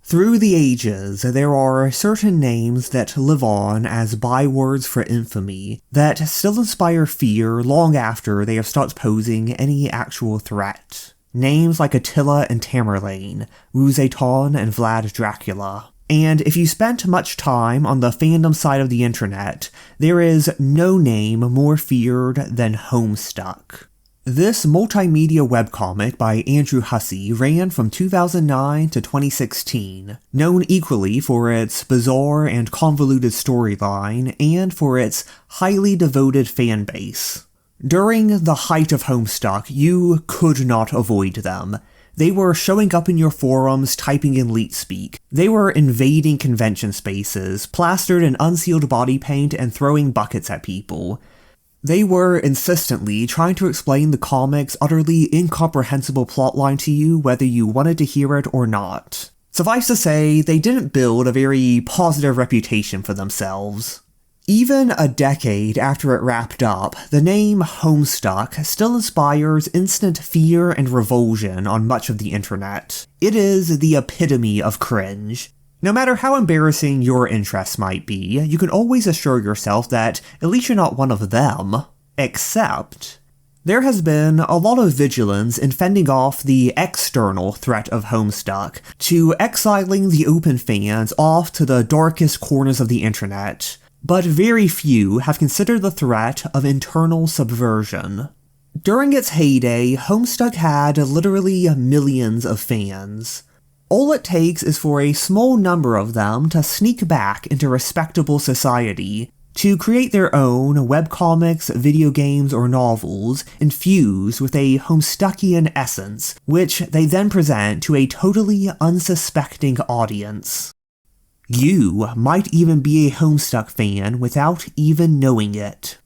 Through the ages, there are certain names that live on as bywords for infamy that still inspire fear long after they have stopped posing any actual threat. Names like Attila and Tamerlane, Ruzeton and Vlad Dracula. And if you spent much time on the fandom side of the internet, there is no name more feared than Homestuck. This multimedia webcomic by Andrew Hussey ran from 2009 to 2016, known equally for its bizarre and convoluted storyline and for its highly devoted fanbase. During the height of Homestuck, you could not avoid them. They were showing up in your forums typing in leet speak. They were invading convention spaces, plastered in unsealed body paint and throwing buckets at people. They were insistently trying to explain the comic's utterly incomprehensible plotline to you whether you wanted to hear it or not. Suffice to say, they didn't build a very positive reputation for themselves. Even a decade after it wrapped up, the name Homestuck still inspires instant fear and revulsion on much of the internet. It is the epitome of cringe. No matter how embarrassing your interests might be, you can always assure yourself that at least you're not one of them. Except, there has been a lot of vigilance in fending off the external threat of Homestuck, to exiling the open fans off to the darkest corners of the internet, but very few have considered the threat of internal subversion. During its heyday, Homestuck had literally millions of fans. All it takes is for a small number of them to sneak back into respectable society, to create their own webcomics, video games, or novels infused with a Homestuckian essence, which they then present to a totally unsuspecting audience. You might even be a Homestuck fan without even knowing it.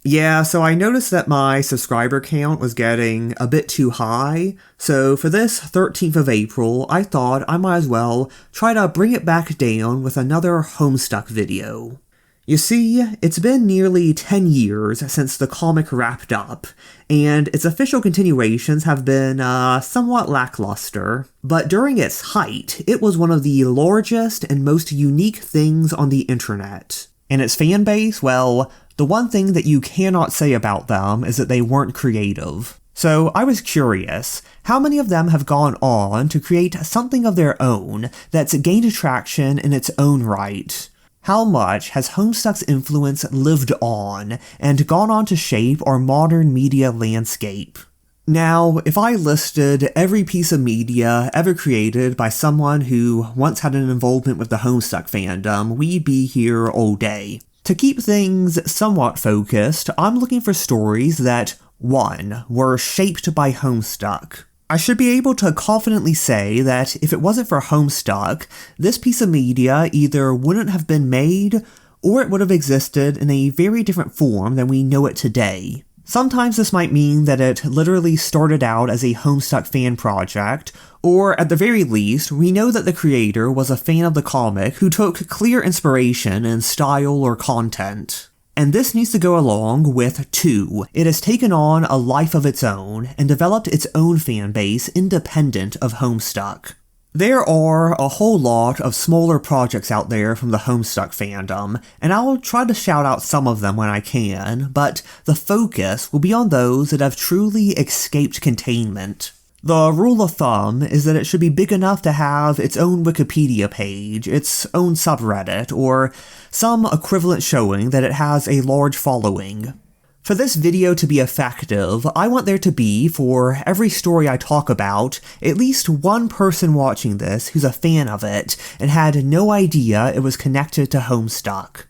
Yeah, so I noticed that my subscriber count was getting a bit too high, so for this 13th of April, I thought I might as well try to bring it back down with another Homestuck video. You see, it's been nearly 10 years since the comic wrapped up, and its official continuations have been somewhat lackluster, but during its height, it was one of the largest and most unique things on the internet. And its fanbase, well, the one thing that you cannot say about them is that they weren't creative. So I was curious, how many of them have gone on to create something of their own that's gained attraction in its own right? How much has Homestuck's influence lived on and gone on to shape our modern media landscape? Now, if I listed every piece of media ever created by someone who once had an involvement with the Homestuck fandom, we'd be here all day. To keep things somewhat focused, I'm looking for stories that, 1, were shaped by Homestuck. I should be able to confidently say that if it wasn't for Homestuck, this piece of media either wouldn't have been made, or it would have existed in a very different form than we know it today. Sometimes this might mean that it literally started out as a Homestuck fan project, or at the very least, we know that the creator was a fan of the comic who took clear inspiration in style or content. And this needs to go along with 2. It has taken on a life of its own and developed its own fanbase independent of Homestuck. There are a whole lot of smaller projects out there from the Homestuck fandom, and I'll try to shout out some of them when I can, but the focus will be on those that have truly escaped containment. The rule of thumb is that it should be big enough to have its own Wikipedia page, its own subreddit, or some equivalent showing that it has a large following. For this video to be effective, I want there to be, for every story I talk about, at least one person watching this who's a fan of it and had no idea it was connected to Homestuck.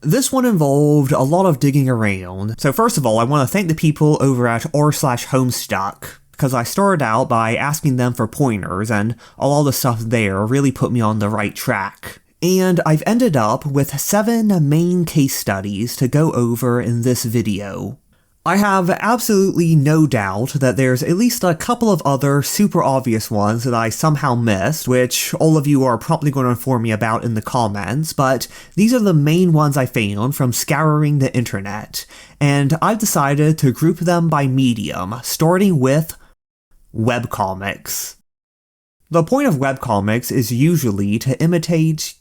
This one involved a lot of digging around, so first of all I want to thank the people over at r/Homestuck, because I started out by asking them for pointers, and all the stuff there really put me on the right track. And I've ended up with 7 main case studies to go over in this video. I have absolutely no doubt that there's at least a couple of other super obvious ones that I somehow missed, which all of you are probably going to inform me about in the comments, but these are the main ones I found from scouring the internet, and I've decided to group them by medium, starting with webcomics. The point of webcomics is usually to imitate,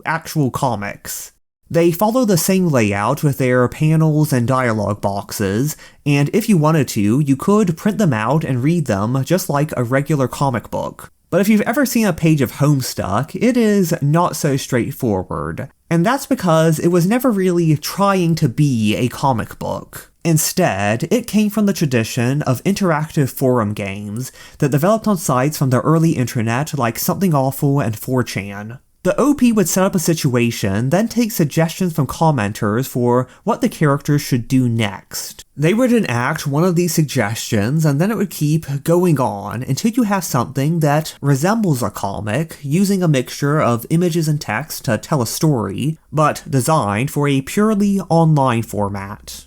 actual comics. They follow the same layout with their panels and dialogue boxes, and if you wanted to, you could print them out and read them just like a regular comic book. But if you've ever seen a page of Homestuck, it is not so straightforward. And that's because it was never really trying to be a comic book. Instead, it came from the tradition of interactive forum games that developed on sites from the early internet like Something Awful and 4chan. The OP would set up a situation, then take suggestions from commenters for what the characters should do next. They would enact one of these suggestions, and then it would keep going on until you have something that resembles a comic, using a mixture of images and text to tell a story, but designed for a purely online format.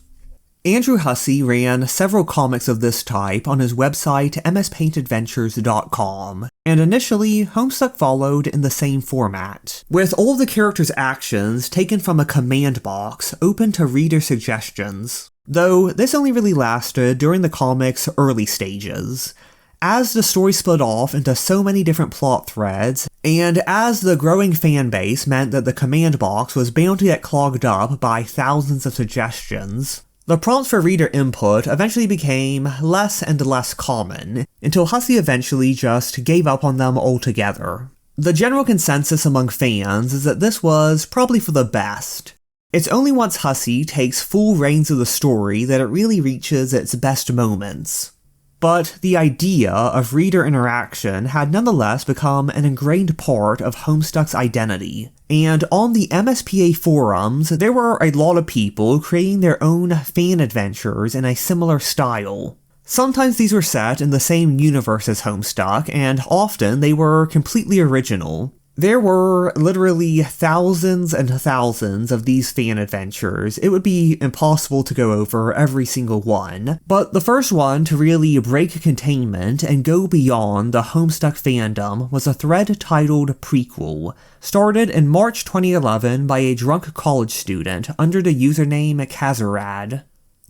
Andrew Hussie ran several comics of this type on his website mspaintadventures.com, and initially, Homestuck followed in the same format, with all of the characters' actions taken from a command box open to reader suggestions. Though this only really lasted during the comic's early stages. As the story split off into so many different plot threads, and as the growing fan base meant that the command box was bound to get clogged up by thousands of suggestions, the prompts for reader input eventually became less and less common, until Hussie eventually just gave up on them altogether. The general consensus among fans is that this was probably for the best. It's only once Hussie takes full reins of the story that it really reaches its best moments. But the idea of reader interaction had nonetheless become an ingrained part of Homestuck's identity, and on the MSPA forums, there were a lot of people creating their own fan adventures in a similar style. Sometimes these were set in the same universe as Homestuck, and often they were completely original. There were literally thousands and thousands of these fan adventures. It would be impossible to go over every single one, but the first one to really break containment and go beyond the Homestuck fandom was a thread titled Prequel, started in March 2011 by a drunk college student under the username Kazarad.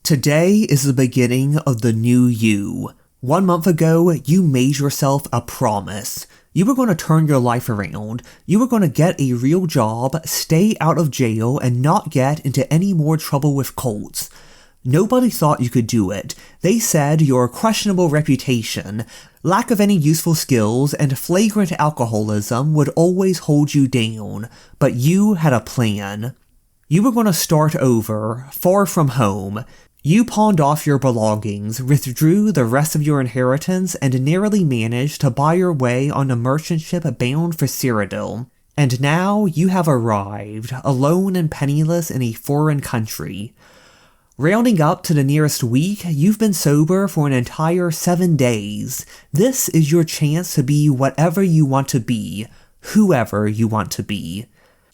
Today is the beginning of the new you. 1 month ago, you made yourself a promise. You were going to turn your life around. You were going to get a real job, stay out of jail, and not get into any more trouble with cults. Nobody thought you could do it. They said your questionable reputation, lack of any useful skills, and flagrant alcoholism would always hold you down. But you had a plan. You were going to start over, far from home. You pawned off your belongings, withdrew the rest of your inheritance, and narrowly managed to buy your way on a merchant ship bound for Cyrodiil. And now you have arrived, alone and penniless in a foreign country. Rounding up to the nearest week, you've been sober for an entire 7 days. This is your chance to be whatever you want to be, whoever you want to be.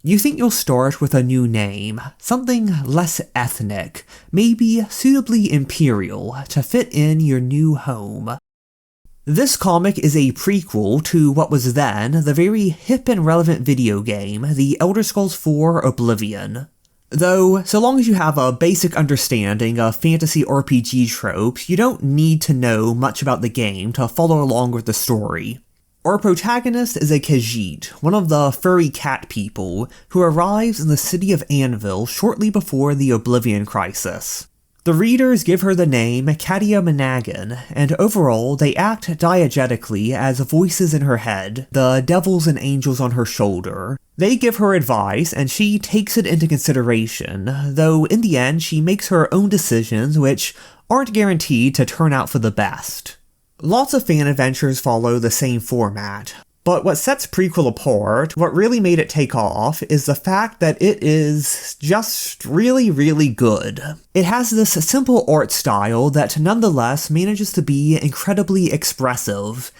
You think you'll start with a new name, something less ethnic, maybe suitably imperial, to fit in your new home. This comic is a prequel to what was then the very hip and relevant video game, The Elder Scrolls IV Oblivion. Though, so long as you have a basic understanding of fantasy RPG tropes, you don't need to know much about the game to follow along with the story. Our protagonist is a Khajiit, one of the furry cat people, who arrives in the city of Anvil shortly before the Oblivion Crisis. The readers give her the name Katia Managan, and overall they act diegetically as voices in her head, the devils and angels on her shoulder. They give her advice, and she takes it into consideration, though in the end she makes her own decisions which aren't guaranteed to turn out for the best. Lots of fan adventures follow the same format, but what sets Prequel apart, what really made it take off, is the fact that it is just really, really good. It has this simple art style that nonetheless manages to be incredibly expressive.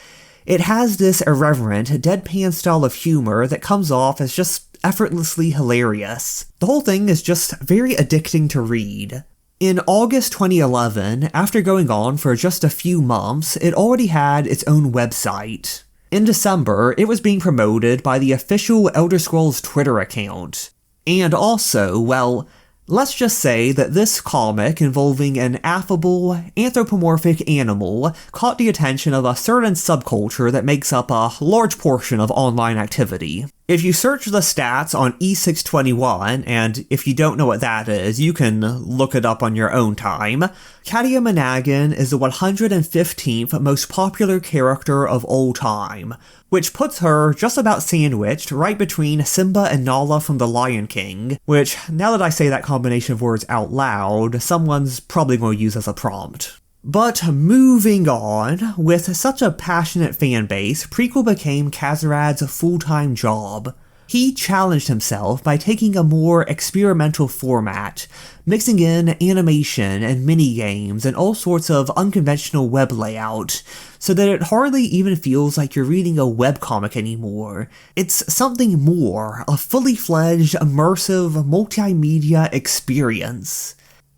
It has this irreverent, deadpan style of humor that comes off as just effortlessly hilarious. The whole thing is just very addicting to read. In August 2011, after going on for just a few months, it already had its own website. In December, it was being promoted by the official Elder Scrolls Twitter account. And also, well, Let's just say that this comic involving an affable, anthropomorphic animal caught the attention of a certain subculture that makes up a large portion of online activity. If you search the stats on E621, and if you don't know what that is, you can look it up on your own time, Katia Managan is the 115th most popular character of all time, which puts her just about sandwiched right between Simba and Nala from The Lion King, which, now that I say that combination of words out loud, someone's probably going to use as a prompt. But moving on, with such a passionate fanbase, Prequel became Kazarad's full-time job. He challenged himself by taking a more experimental format, mixing in animation and minigames and all sorts of unconventional web layout, so that it hardly even feels like you're reading a webcomic anymore. It's something more, a fully fledged, immersive, multimedia experience.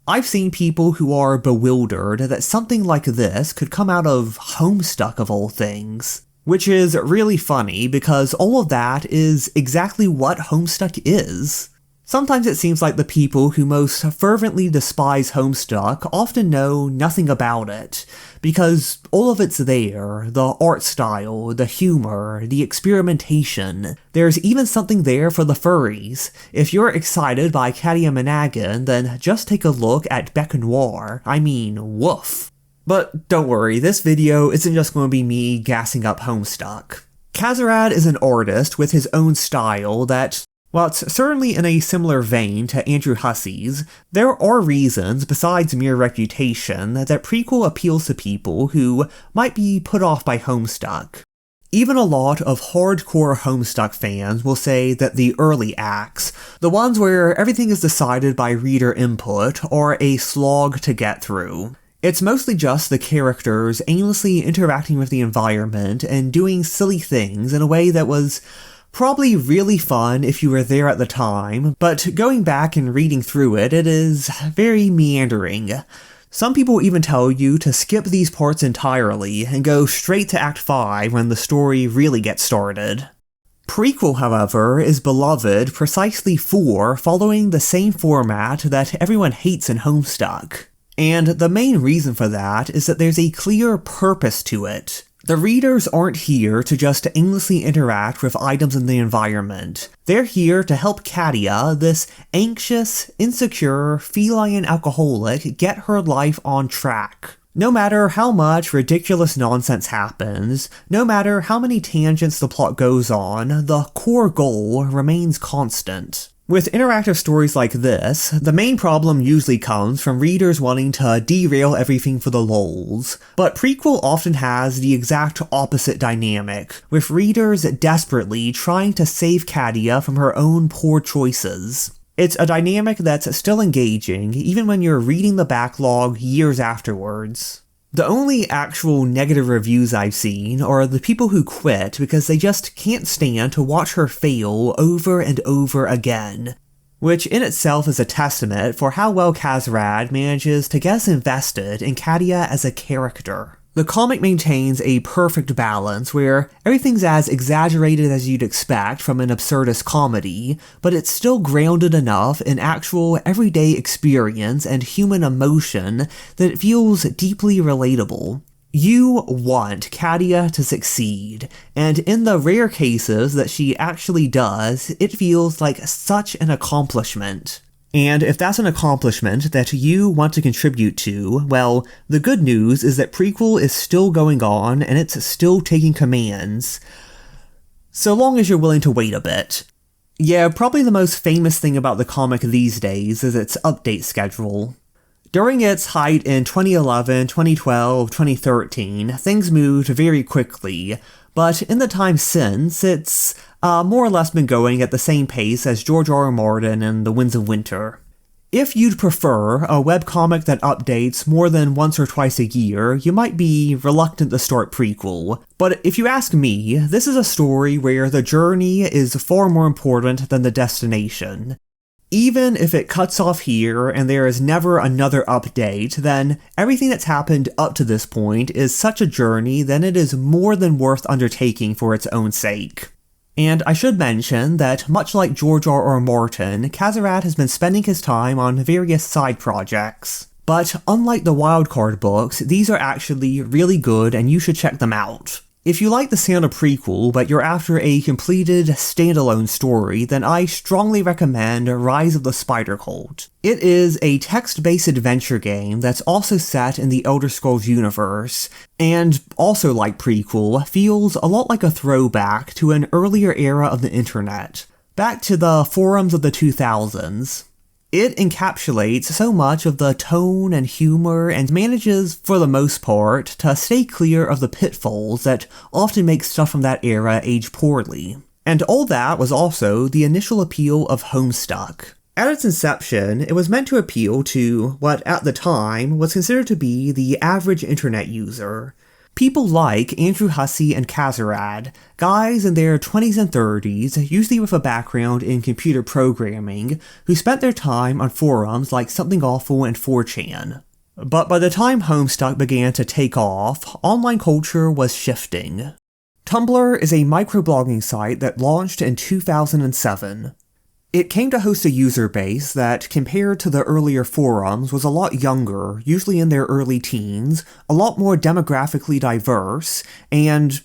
I've seen people who are bewildered that something like this could come out of Homestuck of all things. Which is really funny because all of that is exactly what Homestuck is. Sometimes it seems like the people who most fervently despise Homestuck often know nothing about it, because all of it's there, the art style, the humor, the experimentation. There's even something there for the furries. If you're excited by Katia Managan, then just take a look at Bec Noir. I mean, woof. But don't worry, this video isn't just going to be me gassing up Homestuck. Kazarad is an artist with his own style that, while it's certainly in a similar vein to Andrew Hussey's, there are reasons, besides mere reputation, that Prequel appeals to people who might be put off by Homestuck. Even a lot of hardcore Homestuck fans will say that the early acts, the ones where everything is decided by reader input, are a slog to get through. It's mostly just the characters aimlessly interacting with the environment and doing silly things in a way that was probably really fun if you were there at the time, but going back and reading through it, it is very meandering. Some people even tell you to skip these parts entirely and go straight to Act 5 when the story really gets started. Prequel, however, is beloved precisely for following the same format that everyone hates in Homestuck. And the main reason for that is that there's a clear purpose to it. The readers aren't here to just aimlessly interact with items in the environment. They're here to help Katia, this anxious, insecure, feline alcoholic, get her life on track. No matter how much ridiculous nonsense happens, no matter how many tangents the plot goes on, the core goal remains constant. With interactive stories like this, the main problem usually comes from readers wanting to derail everything for the lols, but Prequel often has the exact opposite dynamic, with readers desperately trying to save Katia from her own poor choices. It's a dynamic that's still engaging, even when you're reading the backlog years afterwards. The only actual negative reviews I've seen are the people who quit because they just can't stand to watch her fail over and over again, which in itself is a testament for how well Kazrad manages to get us invested in Katia as a character. The comic maintains a perfect balance where everything's as exaggerated as you'd expect from an absurdist comedy, but it's still grounded enough in actual everyday experience and human emotion that it feels deeply relatable. You want Katia to succeed, and in the rare cases that she actually does, it feels like such an accomplishment. And if that's an accomplishment that you want to contribute to, well, the good news is that Prequel is still going on and it's still taking commands. So long as you're willing to wait a bit. Yeah, probably the most famous thing about the comic these days is its update schedule. During its height in 2011, 2012, 2013, things moved very quickly, but in the time since, it's more or less been going at the same pace as George R. R. Martin and The Winds of Winter. If you'd prefer a webcomic that updates more than once or twice a year, you might be reluctant to start Prequel. But if you ask me, this is a story where the journey is far more important than the destination. Even if it cuts off here and there is never another update, then everything that's happened up to this point is such a journey that it is more than worth undertaking for its own sake. And I should mention that much like George R.R. Martin, Kazarat has been spending his time on various side projects. But unlike the wildcard books, these are actually really good and you should check them out. If you like the sound of Prequel, but you're after a completed, standalone story, then I strongly recommend Rise of the Spider Cult. It is a text-based adventure game that's also set in the Elder Scrolls universe, and also like Prequel, feels a lot like a throwback to an earlier era of the internet, back to the forums of the 2000s. It encapsulates so much of the tone and humor and manages, for the most part, to stay clear of the pitfalls that often make stuff from that era age poorly. And all that was also the initial appeal of Homestuck. At its inception, it was meant to appeal to what, at the time, was considered to be the average internet user. People like Andrew Hussey and Kazarad, guys in their 20s and 30s, usually with a background in computer programming, who spent their time on forums like Something Awful and 4chan. But by the time Homestuck began to take off, online culture was shifting. Tumblr is a microblogging site that launched in 2007. It came to host a user base that, compared to the earlier forums, was a lot younger, usually in their early teens, a lot more demographically diverse, and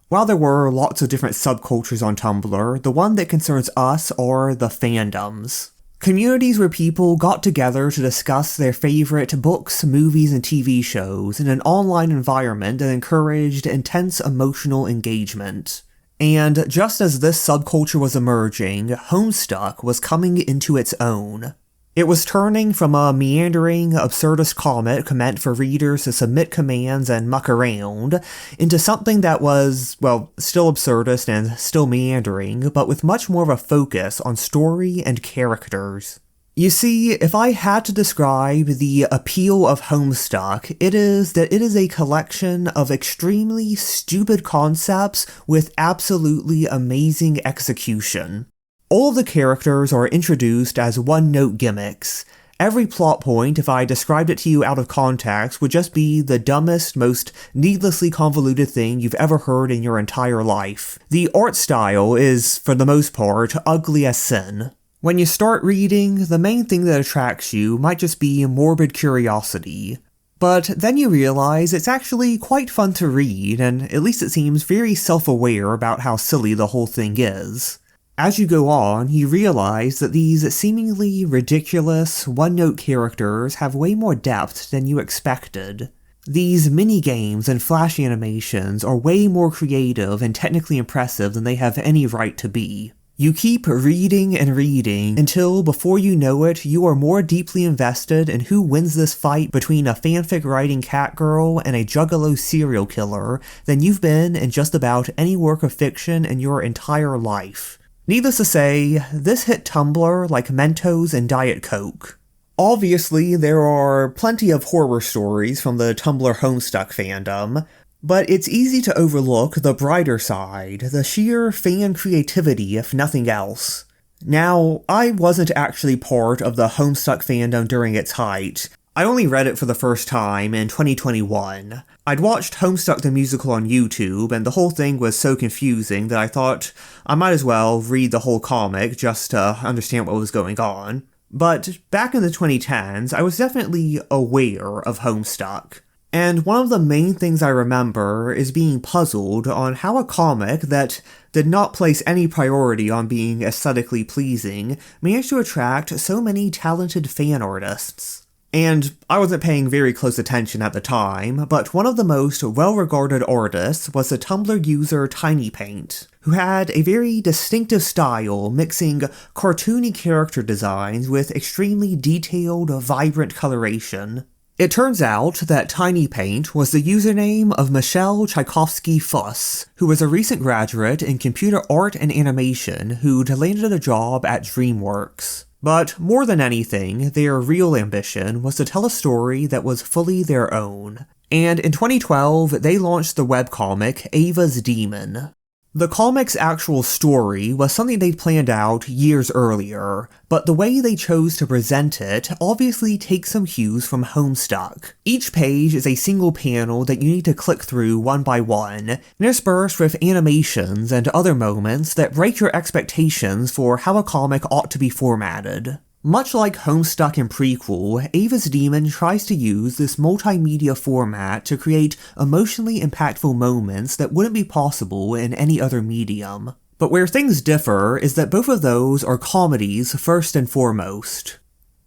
while there were lots of different subcultures on Tumblr, the one that concerns us are the fandoms. Communities where people got together to discuss their favorite books, movies, and TV shows in an online environment that encouraged intense emotional engagement. And just as this subculture was emerging, Homestuck was coming into its own. It was turning from a meandering, absurdist comic meant for readers to submit commands and muck around, into something that was, well, still absurdist and still meandering, but with much more of a focus on story and characters. You see, if I had to describe the appeal of Homestuck, it is that it is a collection of extremely stupid concepts with absolutely amazing execution. All of the characters are introduced as one-note gimmicks. Every plot point, if I described it to you out of context, would just be the dumbest, most needlessly convoluted thing you've ever heard in your entire life. The art style is, for the most part, ugly as sin. When you start reading, the main thing that attracts you might just be morbid curiosity. But then you realize it's actually quite fun to read, and at least it seems very self-aware about how silly the whole thing is. As you go on, you realize that these seemingly ridiculous, one-note characters have way more depth than you expected. These mini-games and flash animations are way more creative and technically impressive than they have any right to be. You keep reading and reading until, before you know it, you are more deeply invested in who wins this fight between a fanfic-writing catgirl and a juggalo serial killer than you've been in just about any work of fiction in your entire life. Needless to say, this hit Tumblr like Mentos and Diet Coke. Obviously, there are plenty of horror stories from the Tumblr Homestuck fandom, but it's easy to overlook the brighter side, the sheer fan creativity if nothing else. Now, I wasn't actually part of the Homestuck fandom during its height. I only read it for the first time in 2021. I'd watched Homestuck the musical on YouTube, and the whole thing was so confusing that I thought I might as well read the whole comic just to understand what was going on. But back in the 2010s, I was definitely aware of Homestuck. And one of the main things I remember is being puzzled on how a comic that did not place any priority on being aesthetically pleasing managed to attract so many talented fan artists. And I wasn't paying very close attention at the time, but one of the most well-regarded artists was the Tumblr user TinyPaint, who had a very distinctive style mixing cartoony character designs with extremely detailed, vibrant coloration. It turns out that TinyPaint was the username of Michelle Tchaikovsky-Fuss, who was a recent graduate in computer art and animation who'd landed a job at DreamWorks. But more than anything, their real ambition was to tell a story that was fully their own. And in 2012, they launched the webcomic Ava's Demon. The comic's actual story was something they'd planned out years earlier, but the way they chose to present it obviously takes some cues from Homestuck. Each page is a single panel that you need to click through one by one, interspersed with animations and other moments that break your expectations for how a comic ought to be formatted. Much like Homestuck and Prequel, Ava's Demon tries to use this multimedia format to create emotionally impactful moments that wouldn't be possible in any other medium. But where things differ is that both of those are comedies first and foremost.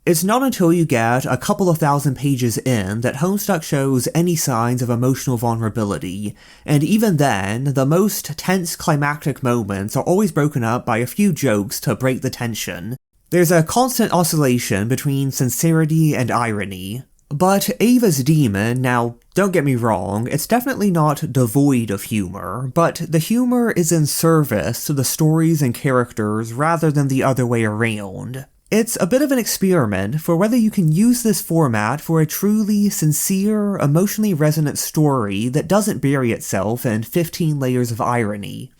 It's not until you get a couple of thousand pages in that Homestuck shows any signs of emotional vulnerability, and even then, the most tense climactic moments are always broken up by a few jokes to break the tension. There's a constant oscillation between sincerity and irony. But Ava's Demon, now don't get me wrong, it's definitely not devoid of humor, but the humor is in service to the stories and characters rather than the other way around. It's a bit of an experiment for whether you can use this format for a truly sincere, emotionally resonant story that doesn't bury itself in 15 layers of irony.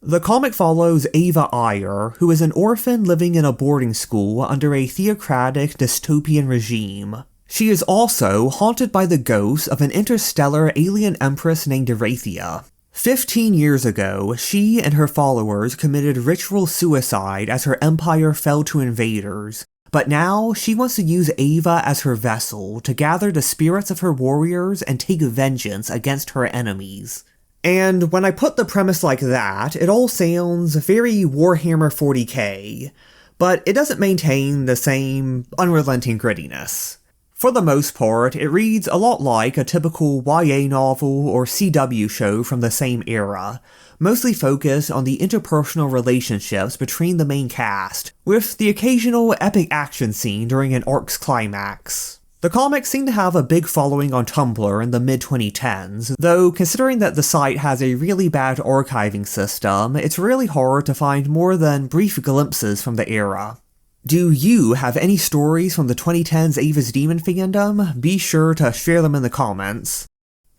The comic follows Ava Iyer, who is an orphan living in a boarding school under a theocratic dystopian regime. She is also haunted by the ghost of an interstellar alien empress named Erathia. 15 years ago, she and her followers committed ritual suicide as her empire fell to invaders, but now she wants to use Ava as her vessel to gather the spirits of her warriors and take vengeance against her enemies. And when I put the premise like that, it all sounds very Warhammer 40k, but it doesn't maintain the same unrelenting grittiness. For the most part, it reads a lot like a typical YA novel or CW show from the same era, mostly focused on the interpersonal relationships between the main cast, with the occasional epic action scene during an arc's climax. The comics seem to have a big following on Tumblr in the mid-2010s, though considering that the site has a really bad archiving system, it's really hard to find more than brief glimpses from the era. Do you have any stories from the 2010s Ava's Demon fandom? Be sure to share them in the comments.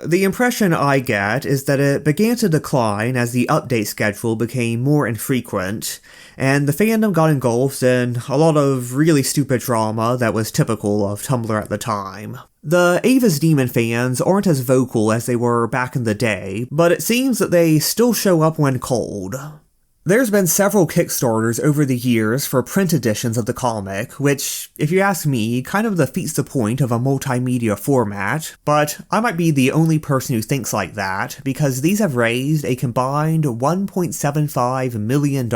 The impression I get is that it began to decline as the update schedule became more infrequent, and the fandom got engulfed in a lot of really stupid drama that was typical of Tumblr at the time. The Ava's Demon fans aren't as vocal as they were back in the day, but it seems that they still show up when called. There's been several Kickstarters over the years for print editions of the comic, which, if you ask me, kind of defeats the point of a multimedia format, but I might be the only person who thinks like that, because these have raised a combined $1.75 million.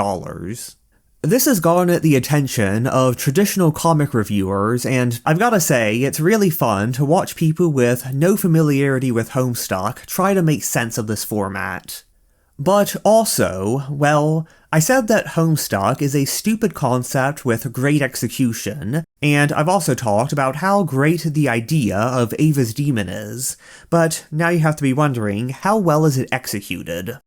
This has garnered the attention of traditional comic reviewers, and I've gotta say, it's really fun to watch people with no familiarity with Homestuck try to make sense of this format. But also, well, I said that Homestuck is a stupid concept with great execution, and I've also talked about how great the idea of Ava's Demon is, but now you have to be wondering, how well is it executed?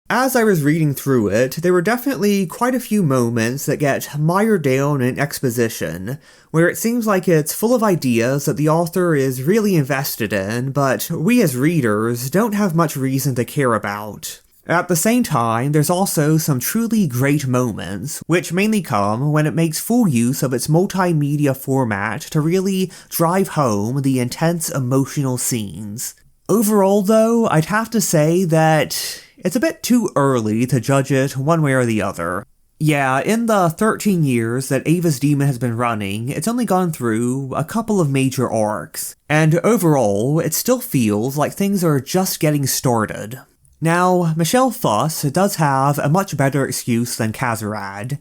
As I was reading through it, there were definitely quite a few moments that get mired down in exposition, where it seems like it's full of ideas that the author is really invested in, but we as readers don't have much reason to care about. At the same time, there's also some truly great moments, which mainly come when it makes full use of its multimedia format to really drive home the intense emotional scenes. Overall though, I'd have to say that it's a bit too early to judge it one way or the other. Yeah, in the 13 years that Ava's Demon has been running, it's only gone through a couple of major arcs, and overall, it still feels like things are just getting started. Now, Michelle Fuss does have a much better excuse than Kazarad.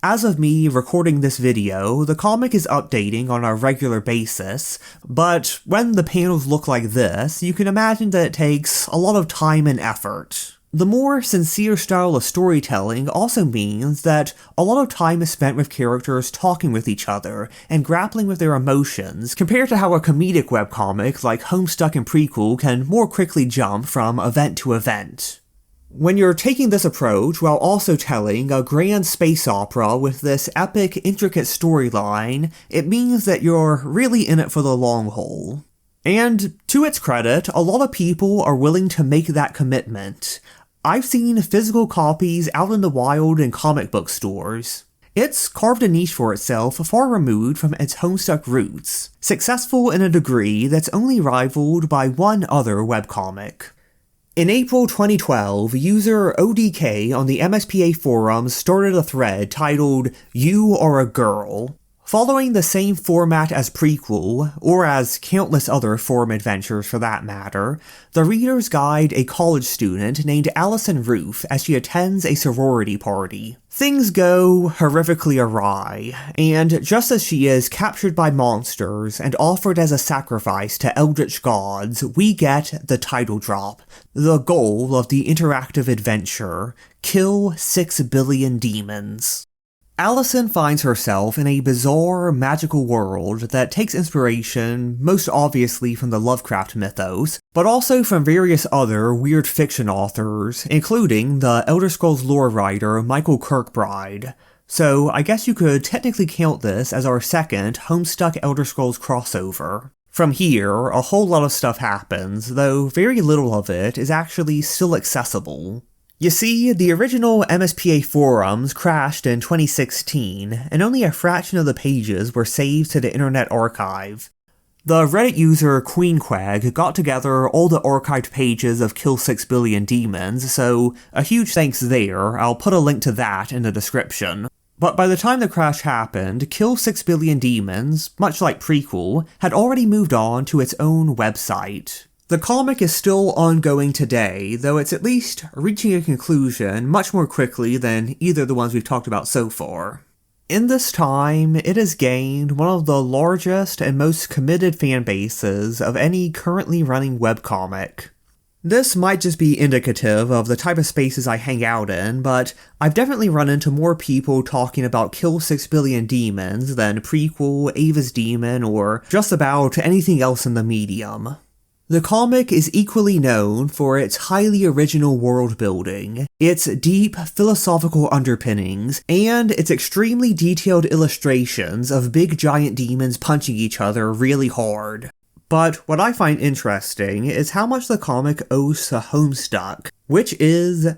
As of me recording this video, the comic is updating on a regular basis, but when the panels look like this, you can imagine that it takes a lot of time and effort. The more sincere style of storytelling also means that a lot of time is spent with characters talking with each other and grappling with their emotions, compared to how a comedic webcomic like Homestuck and Prequel can more quickly jump from event to event. When you're taking this approach while also telling a grand space opera with this epic, intricate storyline, it means that you're really in it for the long haul. And to its credit, a lot of people are willing to make that commitment. I've seen physical copies out in the wild in comic book stores. It's carved a niche for itself far removed from its Homestuck roots, successful in a degree that's only rivaled by one other webcomic. In April 2012, user ODK on the MSPA forums started a thread titled "You Are a Girl." Following the same format as Prequel, or as countless other forum adventures for that matter, the readers guide a college student named Allison Roof as she attends a sorority party. Things go horrifically awry, and just as she is captured by monsters and offered as a sacrifice to eldritch gods, we get the title drop, the goal of the interactive adventure: kill 6 billion demons. Allison finds herself in a bizarre, magical world that takes inspiration most obviously from the Lovecraft mythos, but also from various other weird fiction authors, including the Elder Scrolls lore writer Michael Kirkbride. So I guess you could technically count this as our second Homestuck Elder Scrolls crossover. From here, a whole lot of stuff happens, though very little of it is actually still accessible. You see, the original MSPA forums crashed in 2016, and only a fraction of the pages were saved to the Internet Archive. The Reddit user QueenQuag got together all the archived pages of Kill 6 Billion Demons, so a huge thanks there. I'll put a link to that in the description. But by the time the crash happened, Kill 6 Billion Demons, much like Prequel, had already moved on to its own website. The comic is still ongoing today, though it's at least reaching a conclusion much more quickly than either of the ones we've talked about so far. In this time, it has gained one of the largest and most committed fan bases of any currently running webcomic. This might just be indicative of the type of spaces I hang out in, but I've definitely run into more people talking about Kill 6 Billion Demons than Prequel, Ava's Demon, or just about anything else in the medium. The comic is equally known for its highly original world building, its deep philosophical underpinnings, and its extremely detailed illustrations of big giant demons punching each other really hard. But what I find interesting is how much the comic owes to Homestuck, which is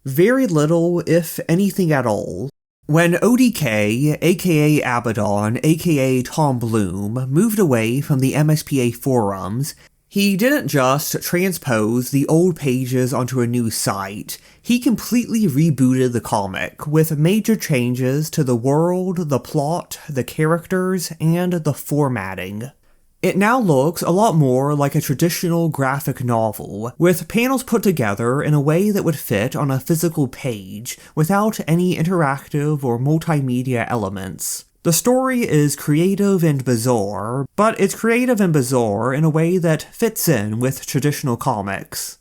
very little, if anything at all. When ODK, aka Abaddon, aka Tom Bloom, moved away from the MSPA forums, he didn't just transpose the old pages onto a new site, he completely rebooted the comic, with major changes to the world, the plot, the characters, and the formatting. It now looks a lot more like a traditional graphic novel, with panels put together in a way that would fit on a physical page, without any interactive or multimedia elements. The story is creative and bizarre, but it's creative and bizarre in a way that fits in with traditional comics.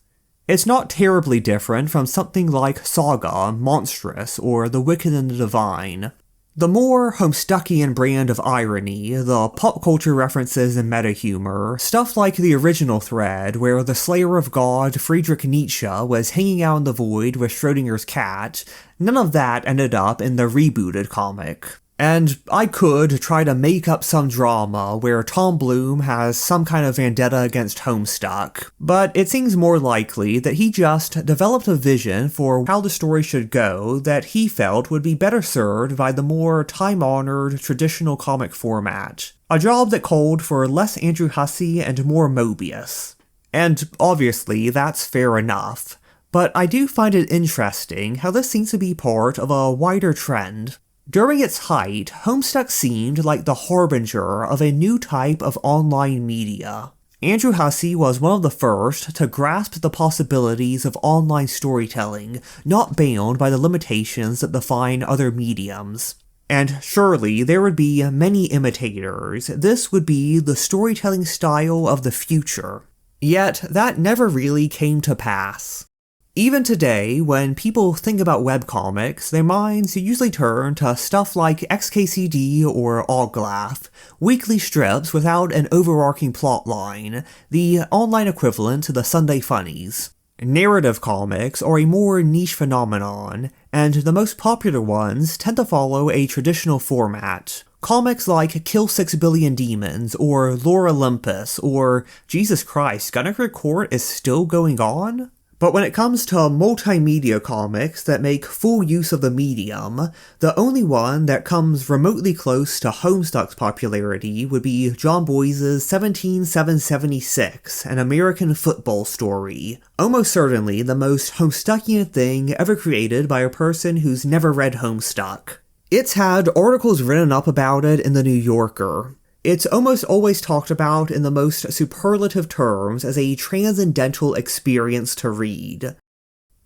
It's not terribly different from something like Saga, Monstrous, or The Wicked and the Divine. The more Homestuckian brand of irony, the pop culture references and meta-humor, stuff like the original thread where the slayer of God Friedrich Nietzsche was hanging out in the void with Schrodinger's cat, none of that ended up in the rebooted comic. And I could try to make up some drama where Tom Bloom has some kind of vendetta against Homestuck, but it seems more likely that he just developed a vision for how the story should go that he felt would be better served by the more time-honored traditional comic format. A job that called for less Andrew Hussie and more Mobius. And obviously, that's fair enough, but I do find it interesting how this seems to be part of a wider trend. During its height, Homestuck seemed like the harbinger of a new type of online media. Andrew Hussie was one of the first to grasp the possibilities of online storytelling, not bound by the limitations that define other mediums. And surely there would be many imitators. This would be the storytelling style of the future. Yet that never really came to pass. Even today, when people think about webcomics, their minds usually turn to stuff like XKCD or Oglaf, weekly strips without an overarching plotline, the online equivalent to the Sunday Funnies. Narrative comics are a more niche phenomenon, and the most popular ones tend to follow a traditional format. Comics like Kill 6 Billion Demons, or Lore Olympus, or Jesus Christ, Gunnery Court is still going on? But when it comes to multimedia comics that make full use of the medium, the only one that comes remotely close to Homestuck's popularity would be John Boyce's 17776, An American Football Story. Almost certainly the most Homestuckian thing ever created by a person who's never read Homestuck. It's had articles written up about it in the New Yorker. It's almost always talked about in the most superlative terms as a transcendental experience to read.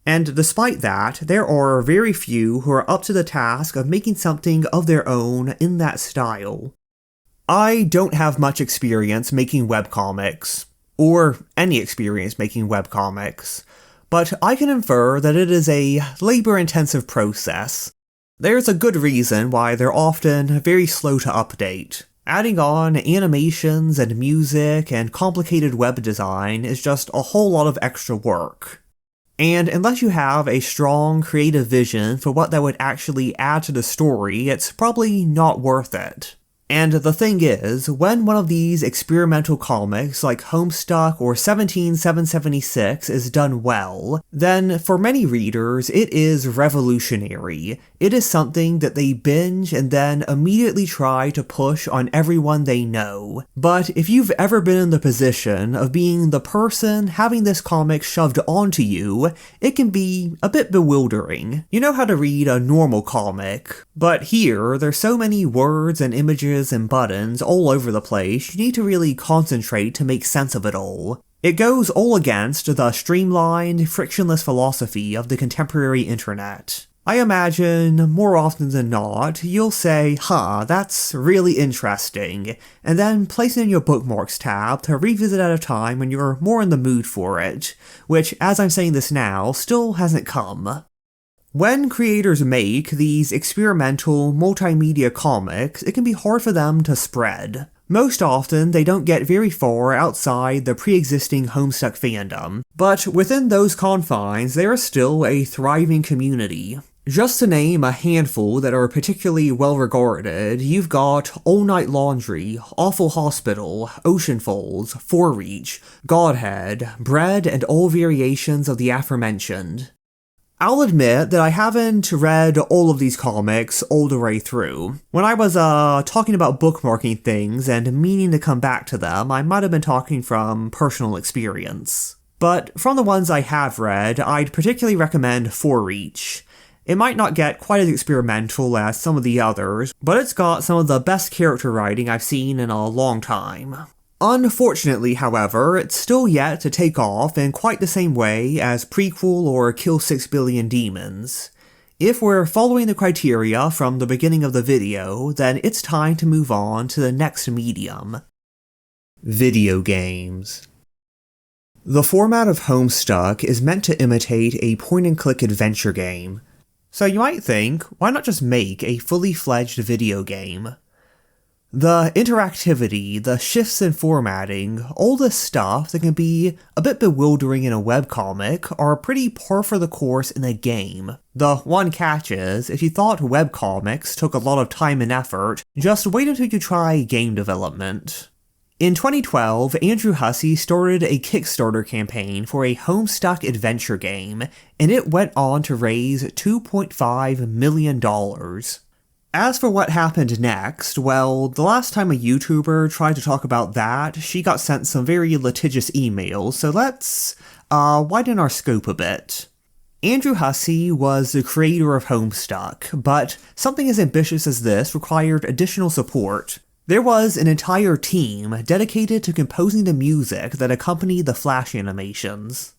And despite that, there are very few who are up to the task of making something of their own in that style. I don't have much experience making webcomics, or any experience making webcomics, but I can infer that it is a labor-intensive process. There's a good reason why they're often very slow to update. Adding on animations and music and complicated web design is just a whole lot of extra work. And unless you have a strong creative vision for what that would actually add to the story, it's probably not worth it. And the thing is, when one of these experimental comics like Homestuck or 17776 is done well, then for many readers it is revolutionary. It is something that they binge and then immediately try to push on everyone they know. But if you've ever been in the position of being the person having this comic shoved onto you, it can be a bit bewildering. You know how to read a normal comic, but here there's so many words and images and buttons all over the place, you need to really concentrate to make sense of it all. It goes all against the streamlined, frictionless philosophy of the contemporary internet. I imagine, more often than not, you'll say, that's really interesting, and then place it in your bookmarks tab to revisit at a time when you're more in the mood for it, which, as I'm saying this now, still hasn't come. When creators make these experimental multimedia comics, it can be hard for them to spread. Most often, they don't get very far outside the pre-existing Homestuck fandom, but within those confines, there is still a thriving community. Just to name a handful that are particularly well regarded, you've got All Night Laundry, Awful Hospital, Ocean Falls, Forereach, Godhead, Bread, and all variations of the aforementioned. I'll admit that I haven't read all of these comics all the way through. When I was talking about bookmarking things and meaning to come back to them, I might have been talking from personal experience. But from the ones I have read, I'd particularly recommend Forereach. It might not get quite as experimental as some of the others, but it's got some of the best character writing I've seen in a long time. Unfortunately, however, it's still yet to take off in quite the same way as Prequel or Kill 6 Billion Demons. If we're following the criteria from the beginning of the video, then it's time to move on to the next medium. Video games. The format of Homestuck is meant to imitate a point-and-click adventure game. So you might think, why not just make a fully fledged video game? The interactivity, the shifts in formatting, all this stuff that can be a bit bewildering in a webcomic are pretty par for the course in a game. The one catch is, if you thought webcomics took a lot of time and effort, just wait until you try game development. In 2012, Andrew Hussey started a Kickstarter campaign for a Homestuck adventure game, and it went on to raise $2.5 million. As for what happened next, well, the last time a YouTuber tried to talk about that, she got sent some very litigious emails, so let's widen our scope a bit. Andrew Hussey was the creator of Homestuck, but something as ambitious as this required additional support. There was an entire team dedicated to composing the music that accompanied the Flash animations.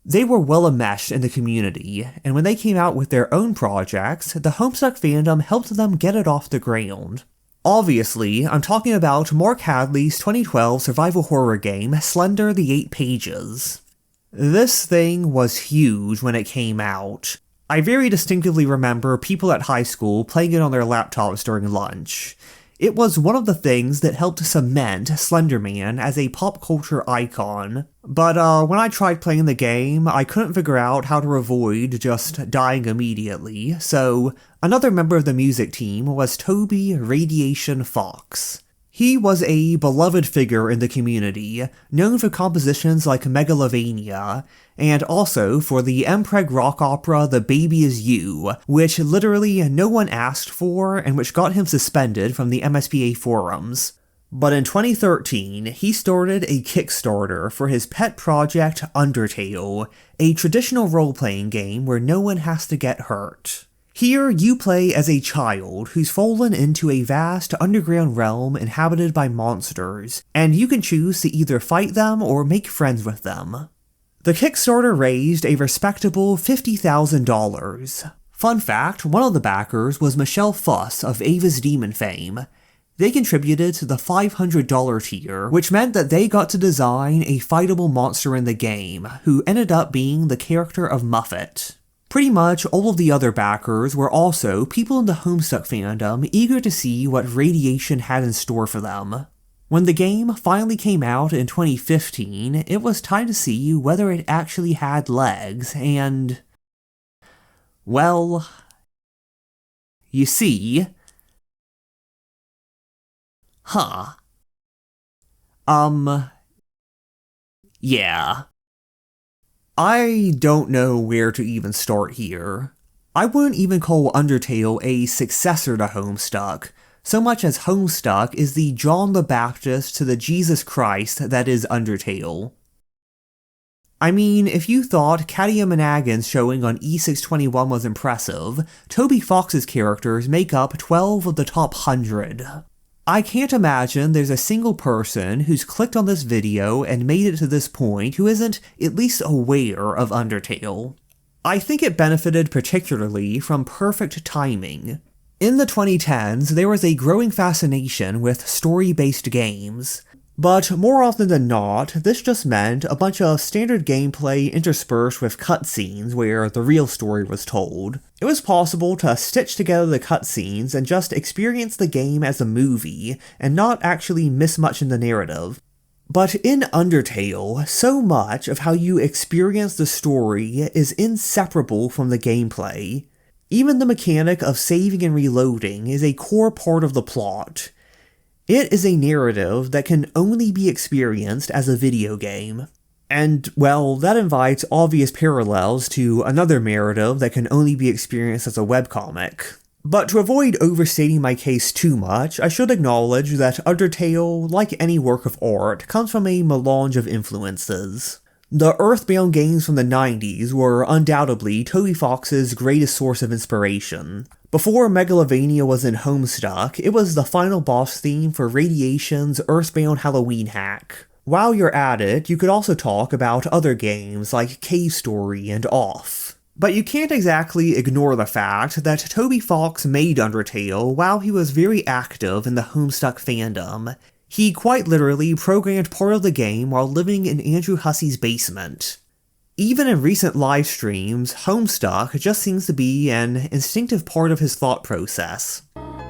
They were well enmeshed in the community, and when they came out with their own projects, the Homestuck fandom helped them get it off the ground. Obviously, I'm talking about Mark Hadley's 2012 survival horror game, Slender the 8 Pages. This thing was huge when it came out. I very distinctively remember people at high school playing it on their laptops during lunch. It was one of the things that helped cement Slender Man as a pop culture icon. But when I tried playing the game, I couldn't figure out how to avoid just dying immediately, so another member of the music team was Toby Radiation Fox. He was a beloved figure in the community, known for compositions like Megalovania, and also for the Mpreg rock opera The Baby Is You, which literally no one asked for and which got him suspended from the MSPA forums. But in 2013, he started a Kickstarter for his pet project Undertale, a traditional role-playing game where no one has to get hurt. Here, you play as a child who's fallen into a vast underground realm inhabited by monsters, and you can choose to either fight them or make friends with them. The Kickstarter raised a respectable $50,000. Fun fact, one of the backers was Michelle Fuss of Ava's Demon fame. They contributed to the $500 tier, which meant that they got to design a fightable monster in the game, who ended up being the character of Muffet. Pretty much all of the other backers were also people in the Homestuck fandom eager to see what Radiation had in store for them. When the game finally came out in 2015, it was time to see whether it actually had legs, and... well... you see... yeah. I don't know where to even start here. I wouldn't even call Undertale a successor to Homestuck, so much as Homestuck is the John the Baptist to the Jesus Christ that is Undertale. I mean, if you thought Katia Managan's showing on E621 was impressive, Toby Fox's characters make up 12 of the top 100. I can't imagine there's a single person who's clicked on this video and made it to this point who isn't at least aware of Undertale. I think it benefited particularly from perfect timing. In the 2010s, there was a growing fascination with story-based games. But more often than not, this just meant a bunch of standard gameplay interspersed with cutscenes where the real story was told. It was possible to stitch together the cutscenes and just experience the game as a movie, and not actually miss much in the narrative. But in Undertale, so much of how you experience the story is inseparable from the gameplay. Even the mechanic of saving and reloading is a core part of the plot. It is a narrative that can only be experienced as a video game. And, well, that invites obvious parallels to another narrative that can only be experienced as a webcomic. But to avoid overstating my case too much, I should acknowledge that Undertale, like any work of art, comes from a melange of influences. The Earthbound games from the 90s were undoubtedly Toby Fox's greatest source of inspiration. Before Megalovania was in Homestuck, it was the final boss theme for Radiation's Earthbound Halloween hack. While you're at it, you could also talk about other games like Cave Story and Off. But you can't exactly ignore the fact that Toby Fox made Undertale while he was very active in the Homestuck fandom. He quite literally programmed part of the game while living in Andrew Hussey's basement. Even in recent live streams, Homestuck just seems to be an instinctive part of his thought process.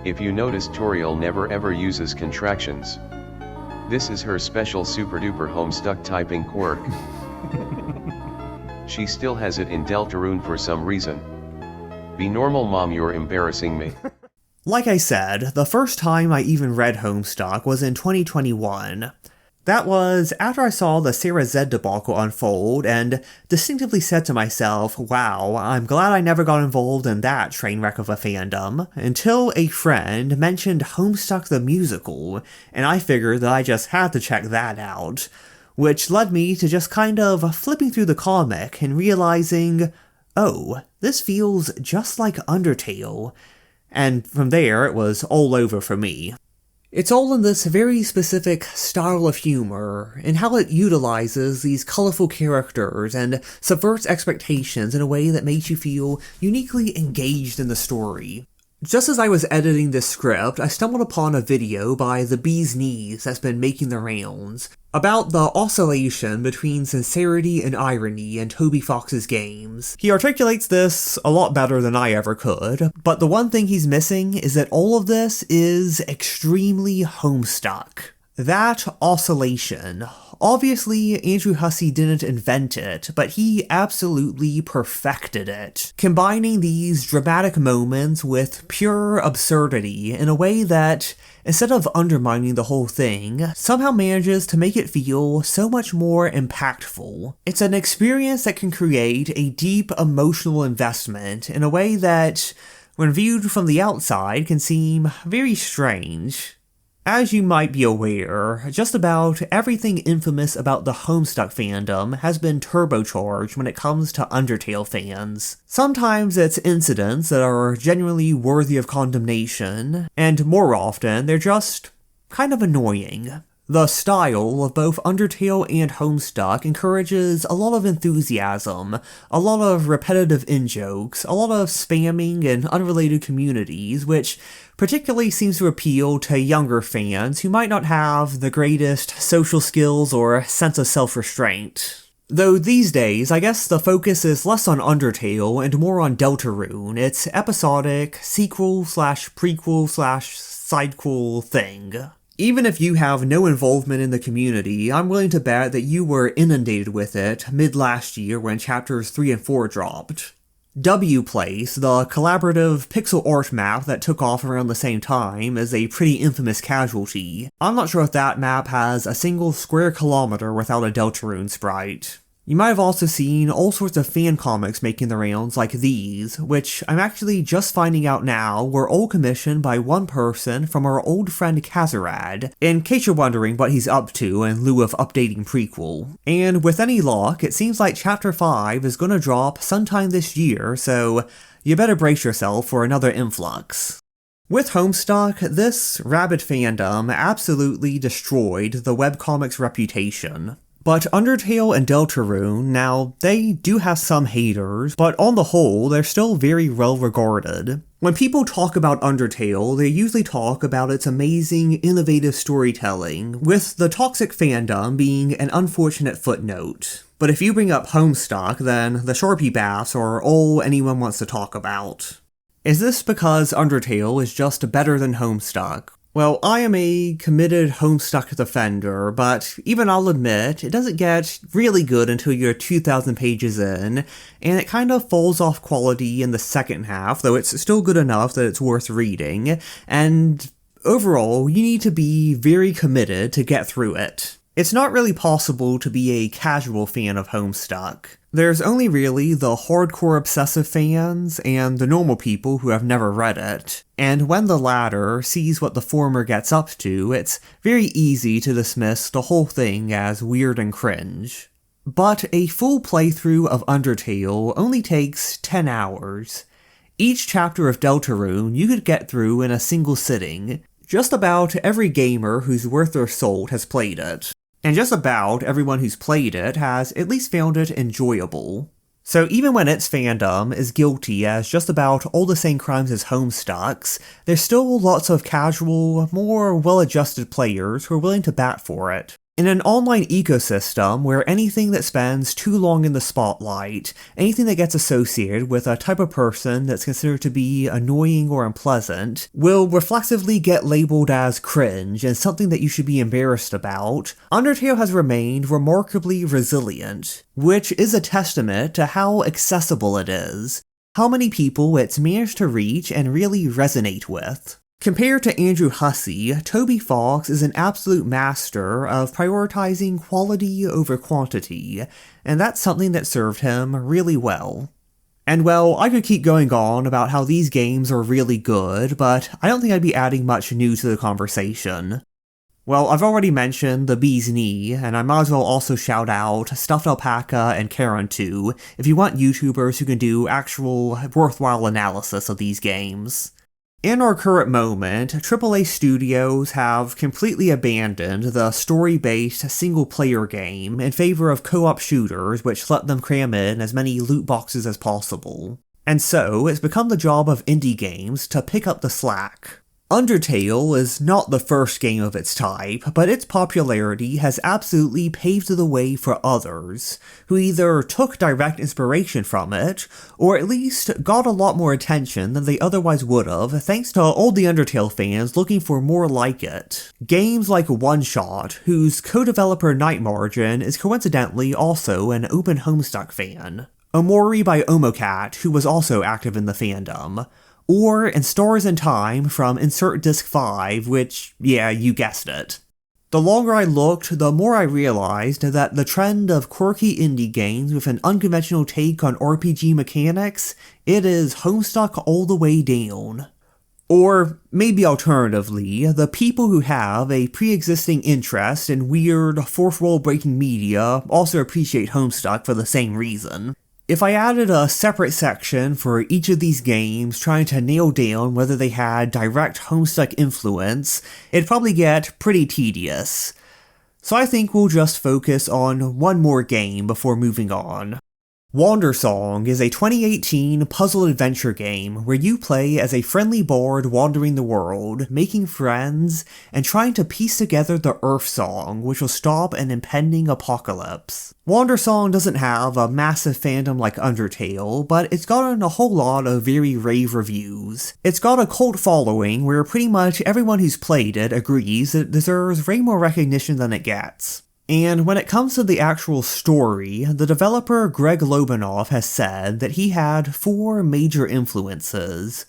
If you notice, Toriel never ever uses contractions. This is her special super duper Homestuck typing quirk. She still has it in Deltarune for some reason. Be normal, mom, you're embarrassing me. Like I said, the first time I even read Homestuck was in 2021. That was after I saw the Sarah Z debacle unfold and distinctively said to myself, wow, I'm glad I never got involved in that train wreck of a fandom, until a friend mentioned Homestuck the musical, and I figured that I just had to check that out, which led me to just kind of flipping through the comic and realizing, oh, this feels just like Undertale. And from there, it was all over for me. It's all in this very specific style of humor, and how it utilizes these colorful characters and subverts expectations in a way that makes you feel uniquely engaged in the story. Just as I was editing this script, I stumbled upon a video by The Bee's Knees that's been making the rounds, about the oscillation between sincerity and irony in Toby Fox's games. He articulates this a lot better than I ever could, but the one thing he's missing is that all of this is extremely Homestuck. That oscillation. Obviously, Andrew Hussey didn't invent it, but he absolutely perfected it, combining these dramatic moments with pure absurdity in a way that, instead of undermining the whole thing, somehow manages to make it feel so much more impactful. It's an experience that can create a deep emotional investment in a way that, when viewed from the outside, can seem very strange. As you might be aware, just about everything infamous about the Homestuck fandom has been turbocharged when it comes to Undertale fans. Sometimes it's incidents that are genuinely worthy of condemnation, and more often they're just kind of annoying. The style of both Undertale and Homestuck encourages a lot of enthusiasm, a lot of repetitive in-jokes, a lot of spamming in unrelated communities, which particularly seems to appeal to younger fans who might not have the greatest social skills or sense of self-restraint. Though these days, I guess the focus is less on Undertale and more on Deltarune, its episodic sequel/prequel/sidequel thing. Even if you have no involvement in the community, I'm willing to bet that you were inundated with it mid-last year when chapters 3 and 4 dropped. W-Place, the collaborative pixel art map that took off around the same time, is a pretty infamous casualty. I'm not sure if that map has a single square kilometer without a Deltarune sprite. You might have also seen all sorts of fan comics making the rounds like these, which I'm actually just finding out now were all commissioned by one person from our old friend Kazarad, in case you're wondering what he's up to in lieu of updating Prequel. And with any luck, it seems like Chapter 5 is gonna drop sometime this year, so you better brace yourself for another influx. With Homestuck, this rabid fandom absolutely destroyed the webcomic's reputation. But Undertale and Deltarune, now, they do have some haters, but on the whole, they're still very well regarded. When people talk about Undertale, they usually talk about its amazing, innovative storytelling, with the toxic fandom being an unfortunate footnote. But if you bring up Homestuck, then the Sharpie baths are all anyone wants to talk about. Is this because Undertale is just better than Homestuck? Well, I am a committed Homestuck defender, but even I'll admit, it doesn't get really good until you're 2,000 pages in, and it kind of falls off quality in the second half, though it's still good enough that it's worth reading, and overall, you need to be very committed to get through it. It's not really possible to be a casual fan of Homestuck. There's only really the hardcore obsessive fans and the normal people who have never read it, and when the latter sees what the former gets up to, it's very easy to dismiss the whole thing as weird and cringe. But a full playthrough of Undertale only takes 10 hours. Each chapter of Deltarune you could get through in a single sitting. Just about every gamer who's worth their salt has played it. And just about everyone who's played it has at least found it enjoyable. So even when its fandom is guilty as just about all the same crimes as Homestuck's, there's still lots of casual, more well-adjusted players who are willing to bat for it. In an online ecosystem where anything that spends too long in the spotlight, anything that gets associated with a type of person that's considered to be annoying or unpleasant, will reflexively get labeled as cringe and something that you should be embarrassed about, Undertale has remained remarkably resilient, which is a testament to how accessible it is, how many people it's managed to reach and really resonate with. Compared to Andrew Hussey, Toby Fox is an absolute master of prioritizing quality over quantity, and that's something that served him really well. And well, I could keep going on about how these games are really good, but I don't think I'd be adding much new to the conversation. Well, I've already mentioned the Bee's Knee, and I might as well also shout out Stuffed Alpaca and Karen too, if you want YouTubers who can do actual worthwhile analysis of these games. In our current moment, AAA studios have completely abandoned the story-based single-player game in favor of co-op shooters which let them cram in as many loot boxes as possible. And so, it's become the job of indie games to pick up the slack. Undertale is not the first game of its type, but its popularity has absolutely paved the way for others, who either took direct inspiration from it, or at least got a lot more attention than they otherwise would have thanks to all the Undertale fans looking for more like it. Games like One Shot, whose co-developer Night Margin is coincidentally also an Open Homestuck fan. Omori by Omocat, who was also active in the fandom. Or in Stars in Time from Insert Disc 5, which, yeah, you guessed it. The longer I looked, the more I realized that the trend of quirky indie games with an unconventional take on RPG mechanics, it is Homestuck all the way down. Or, maybe alternatively, the people who have a pre-existing interest in weird, fourth-wall breaking media also appreciate Homestuck for the same reason. If I added a separate section for each of these games trying to nail down whether they had direct Homestuck influence, it'd probably get pretty tedious. So I think we'll just focus on one more game before moving on. Wandersong is a 2018 puzzle adventure game where you play as a friendly bard wandering the world, making friends, and trying to piece together the Earth Song, which will stop an impending apocalypse. Wandersong doesn't have a massive fandom like Undertale, but it's gotten a whole lot of very rave reviews. It's got a cult following where pretty much everyone who's played it agrees it deserves way more recognition than it gets. And when it comes to the actual story, the developer Greg Lobanoff has said that he had 4 major influences: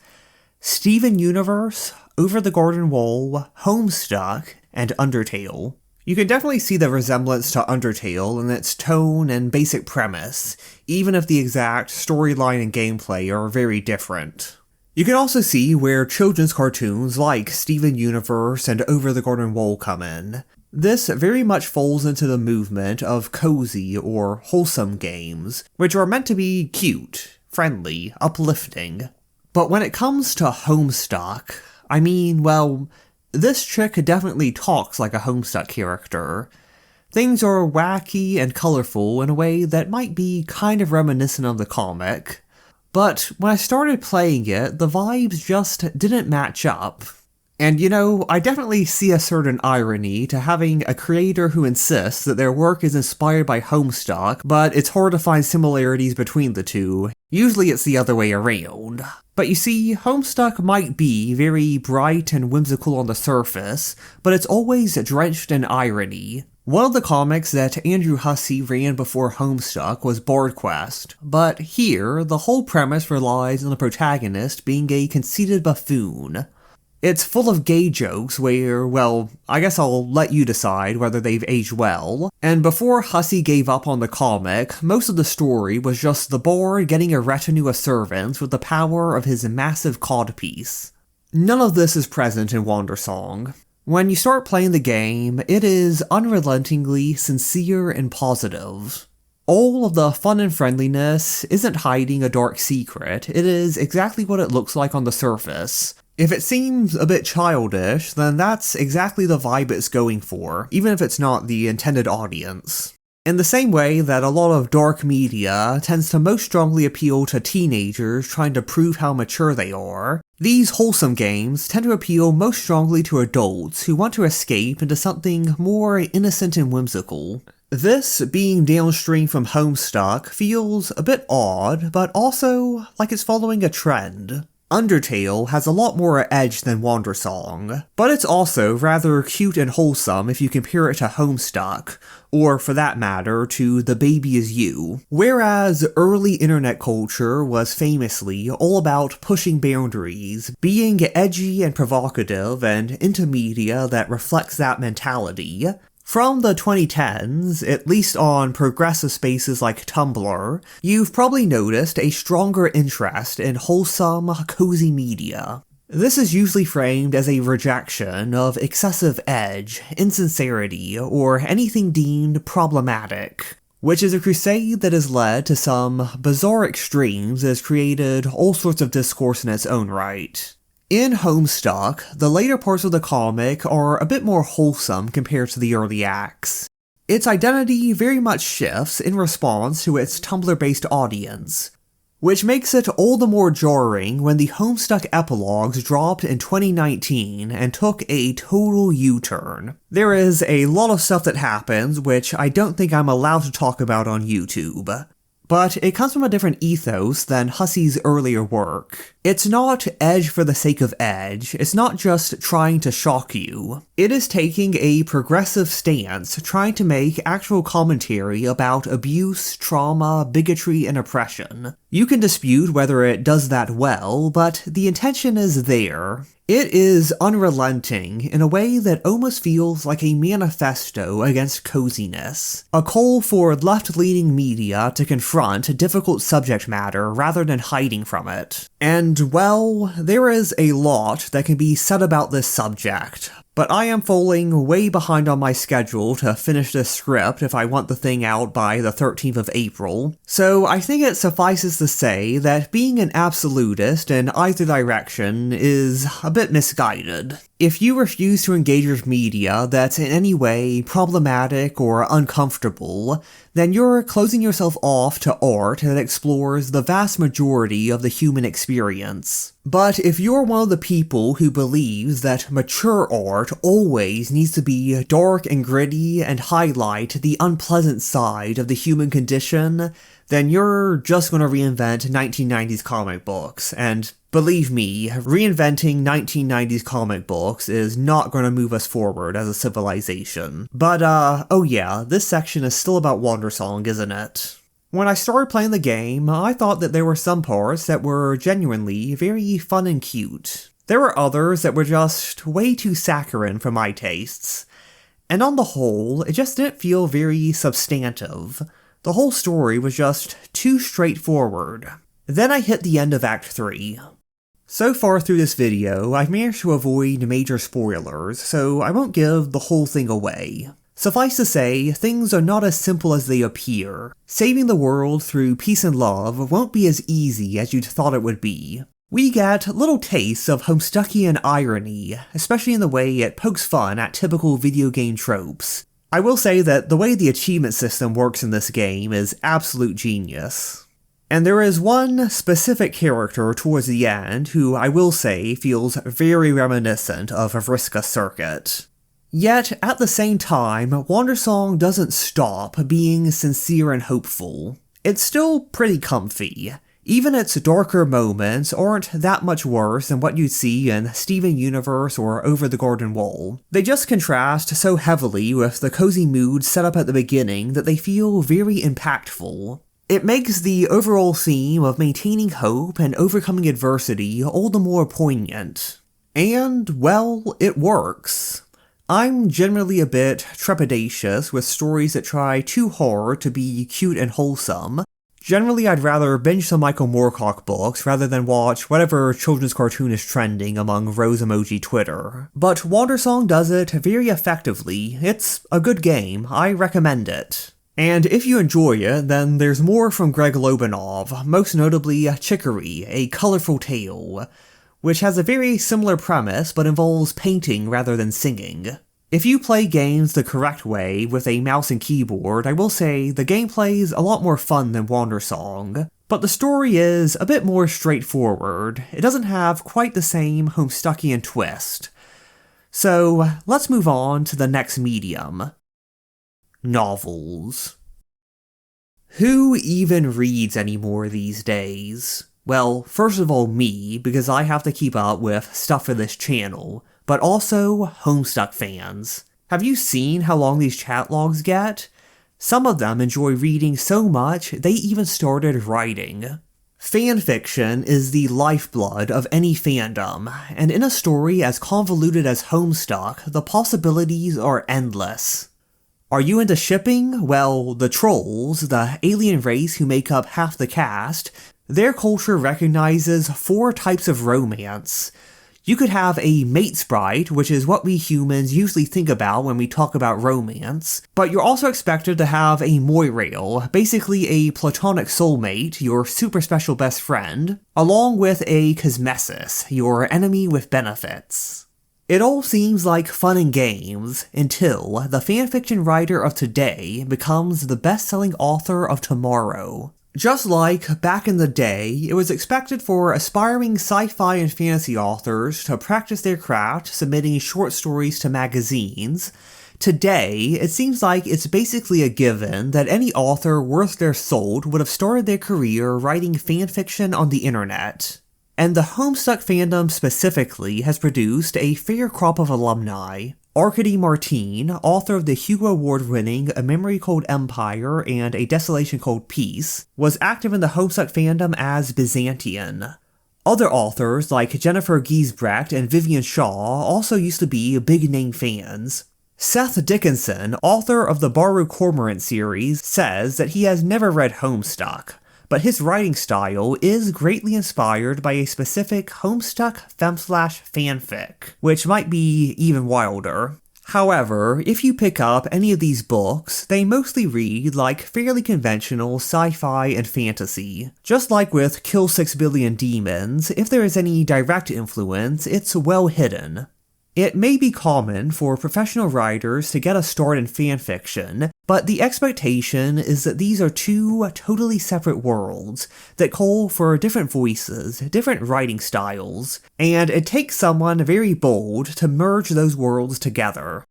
Steven Universe, Over the Garden Wall, Homestuck, and Undertale. You can definitely see the resemblance to Undertale in its tone and basic premise, even if the exact storyline and gameplay are very different. You can also see where children's cartoons like Steven Universe and Over the Garden Wall come in. This very much falls into the movement of cozy or wholesome games, which are meant to be cute, friendly, uplifting. But when it comes to Homestuck, I mean, well, this chick definitely talks like a Homestuck character. Things are wacky and colorful in a way that might be kind of reminiscent of the comic. But when I started playing it, the vibes just didn't match up. And you know, I definitely see a certain irony to having a creator who insists that their work is inspired by Homestuck, but it's hard to find similarities between the two. Usually it's the other way around. But you see, Homestuck might be very bright and whimsical on the surface, but it's always drenched in irony. One of the comics that Andrew Hussey ran before Homestuck was Bard Quest, but here, the whole premise relies on the protagonist being a conceited buffoon. It's full of gay jokes where, well, I guess I'll let you decide whether they've aged well. And before Hussey gave up on the comic, most of the story was just the bard getting a retinue of servants with the power of his massive codpiece. None of this is present in Wandersong. When you start playing the game, it is unrelentingly sincere and positive. All of the fun and friendliness isn't hiding a dark secret, it is exactly what it looks like on the surface. If it seems a bit childish, then that's exactly the vibe it's going for, even if it's not the intended audience. In the same way that a lot of dark media tends to most strongly appeal to teenagers trying to prove how mature they are, these wholesome games tend to appeal most strongly to adults who want to escape into something more innocent and whimsical. This, being downstream from Homestuck, feels a bit odd, but also like it's following a trend. Undertale has a lot more edge than Wandersong, but it's also rather cute and wholesome if you compare it to Homestuck, or for that matter, to The Baby Is You. Whereas early internet culture was famously all about pushing boundaries, being edgy and provocative, and into media that reflects that mentality, from the 2010s, at least on progressive spaces like Tumblr, you've probably noticed a stronger interest in wholesome, cozy media. This is usually framed as a rejection of excessive edge, insincerity, or anything deemed problematic, which is a crusade that has led to some bizarre extremes that has created all sorts of discourse in its own right. In Homestuck, the later parts of the comic are a bit more wholesome compared to the early acts. Its identity very much shifts in response to its Tumblr-based audience. which makes it all the more jarring when the Homestuck epilogues dropped in 2019 and took a total U-turn. There is a lot of stuff that happens which I don't think I'm allowed to talk about on YouTube. But it comes from a different ethos than Hussey's earlier work. It's not edge for the sake of edge, it's not just trying to shock you. It is taking a progressive stance, trying to make actual commentary about abuse, trauma, bigotry, and oppression. You can dispute whether it does that well, but the intention is there. It is unrelenting in a way that almost feels like a manifesto against coziness, a call for left-leaning media to confront difficult subject matter rather than hiding from it. And, well, there is a lot that can be said about this subject, but I am falling way behind on my schedule to finish this script if I want the thing out by the 13th of April, so I think it suffices to say that being an absolutist in either direction is a bit misguided. If you refuse to engage with media that's in any way problematic or uncomfortable, then you're closing yourself off to art that explores the vast majority of the human experience. But if you're one of the people who believes that mature art always needs to be dark and gritty and highlight the unpleasant side of the human condition, then you're just going to reinvent 1990s comic books, and believe me, reinventing 1990s comic books is not going to move us forward as a civilization. But, oh yeah, this section is still about Wandersong, isn't it? When I started playing the game, I thought that there were some parts that were genuinely very fun and cute. There were others that were just way too saccharine for my tastes. And on the whole, it just didn't feel very substantive. The whole story was just too straightforward. Then I hit the end of Act 3. So far through this video, I've managed to avoid major spoilers, so I won't give the whole thing away. Suffice to say, things are not as simple as they appear. Saving the world through peace and love won't be as easy as you'd thought it would be. We get little tastes of Homestuckian irony, especially in the way it pokes fun at typical video game tropes. I will say that the way the achievement system works in this game is absolute genius. And there is one specific character towards the end who I will say feels very reminiscent of a Vriska Circuit. Yet, at the same time, Wandersong doesn't stop being sincere and hopeful. It's still pretty comfy. Even its darker moments aren't that much worse than what you'd see in Steven Universe or Over the Garden Wall. They just contrast so heavily with the cozy mood set up at the beginning that they feel very impactful. It makes the overall theme of maintaining hope and overcoming adversity all the more poignant. And, well, it works. I'm generally a bit trepidatious with stories that try too hard to be cute and wholesome. Generally, I'd rather binge some Michael Moorcock books rather than watch whatever children's cartoon is trending among Rose Emoji Twitter. But Wandersong does it very effectively. It's a good game. I recommend it. And if you enjoy it, then there's more from Greg Lobanov, most notably Chicory, A Colorful Tale, which has a very similar premise but involves painting rather than singing. If you play games the correct way with a mouse and keyboard, I will say the gameplay's a lot more fun than Wandersong, but the story is a bit more straightforward. It doesn't have quite the same Homestuckian twist. So let's move on to the next medium. Novels. Who even reads anymore these days? Well, first of all me, because I have to keep up with stuff for this channel, but also Homestuck fans. Have you seen how long these chat logs get? Some of them enjoy reading so much they even started writing. Fanfiction is the lifeblood of any fandom, and in a story as convoluted as Homestuck, the possibilities are endless. Are you into shipping? Well, the trolls, the alien race who make up half the cast, their culture recognizes 4 types of romance. You could have a mate sprite, which is what we humans usually think about when we talk about romance, but you're also expected to have a moirail, basically a platonic soulmate, your super special best friend, along with a cosmesis, your enemy with benefits. It all seems like fun and games, until the fanfiction writer of today becomes the best-selling author of tomorrow. Just like back in the day, it was expected for aspiring sci-fi and fantasy authors to practice their craft submitting short stories to magazines, today, it seems like it's basically a given that any author worth their salt would have started their career writing fanfiction on the internet. And the Homestuck fandom specifically has produced a fair crop of alumni. Arkady Martine, author of the Hugo Award-winning A Memory Called Empire and A Desolation Called Peace, was active in the Homestuck fandom as Byzantian. Other authors like Jennifer Giesbrecht and Vivian Shaw also used to be big-name fans. Seth Dickinson, author of the Baru Cormorant series, says that he has never read Homestuck, but his writing style is greatly inspired by a specific Homestuck /fanfic, which might be even wilder. However, if you pick up any of these books, they mostly read like fairly conventional sci-fi and fantasy. Just like with Kill 6 Billion Demons, if there is any direct influence, it's well hidden. It may be common for professional writers to get a start in fanfiction, but the expectation is that these are two totally separate worlds that call for different voices, different writing styles, and it takes someone very bold to merge those worlds together.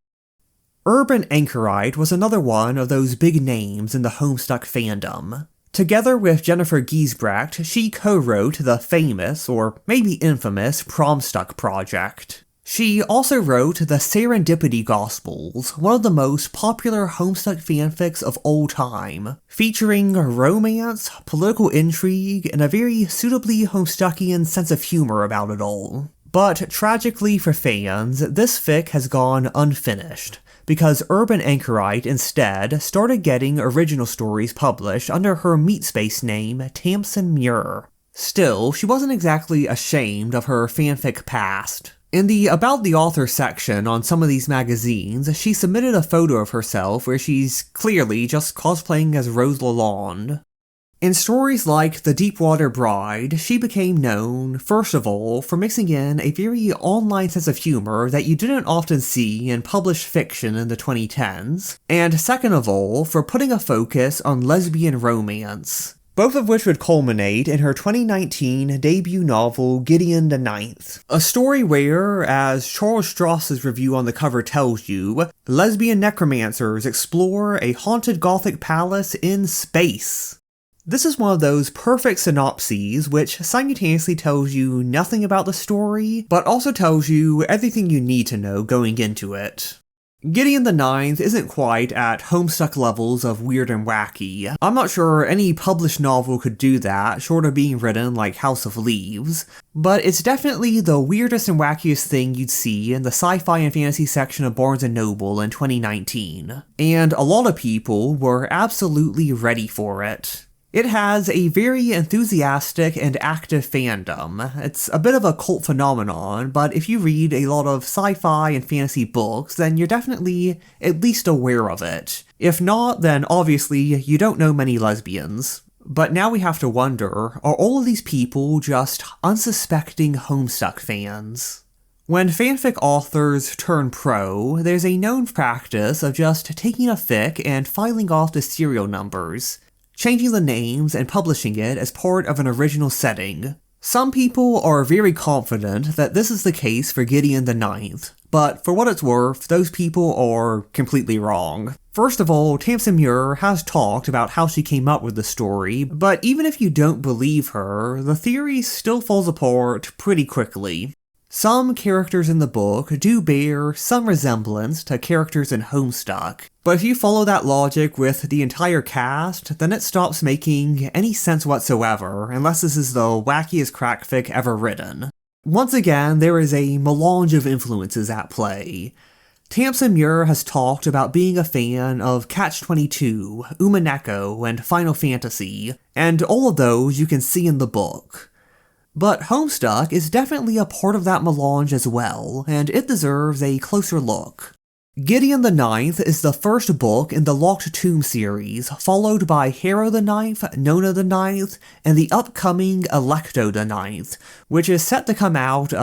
Urban Anchorite was another one of those big names in the Homestuck fandom. Together with Jennifer Giesbrecht, she co-wrote the famous, or maybe infamous, Promstuck project. She also wrote the Serendipity Gospels, one of the most popular Homestuck fanfics of all time, featuring romance, political intrigue, and a very suitably Homestuckian sense of humor about it all. But tragically for fans, this fic has gone unfinished, because Urban Anchorite instead started getting original stories published under her MeatSpace name Tamsin Muir. Still, she wasn't exactly ashamed of her fanfic past. In the About the Author section on some of these magazines, she submitted a photo of herself where she's clearly just cosplaying as Rose Lalonde. In stories like The Deepwater Bride, she became known, first of all, for mixing in a very online sense of humor that you didn't often see in published fiction in the 2010s, and second of all, for putting a focus on lesbian romance. Both of which would culminate in her 2019 debut novel Gideon the Ninth, a story where, as Charles Stross's review on the cover tells you, lesbian necromancers explore a haunted Gothic palace in space. This is one of those perfect synopses which simultaneously tells you nothing about the story, but also tells you everything you need to know going into it. Gideon the Ninth isn't quite at Homestuck levels of weird and wacky. I'm not sure any published novel could do that, short of being written like House of Leaves, but it's definitely the weirdest and wackiest thing you'd see in the sci-fi and fantasy section of Barnes & Noble in 2019, and a lot of people were absolutely ready for it. It has a very enthusiastic and active fandom. It's a bit of a cult phenomenon, but if you read a lot of sci-fi and fantasy books, then you're definitely at least aware of it. If not, then obviously you don't know many lesbians. But now we have to wonder, are all of these people just unsuspecting Homestuck fans? When fanfic authors turn pro, there's a known practice of just taking a fic and filing off the serial numbers, changing the names and publishing it as part of an original setting. Some people are very confident that this is the case for Gideon the Ninth, but for what it's worth, those people are completely wrong. First of all, Tamsin Muir has talked about how she came up with the story, but even if you don't believe her, the theory still falls apart pretty quickly. Some characters in the book do bear some resemblance to characters in Homestuck, but if you follow that logic with the entire cast, then it stops making any sense whatsoever, unless this is the wackiest crackfic ever written. Once again, there is a melange of influences at play. Tamsin Muir has talked about being a fan of Catch-22, Umineko, and Final Fantasy, and all of those you can see in the book. But Homestuck is definitely a part of that melange as well, and it deserves a closer look. Gideon the Ninth is the first book in the Locked Tomb series, followed by Harrow the Ninth, Nona the Ninth, and the upcoming Electo the Ninth, which is set to come out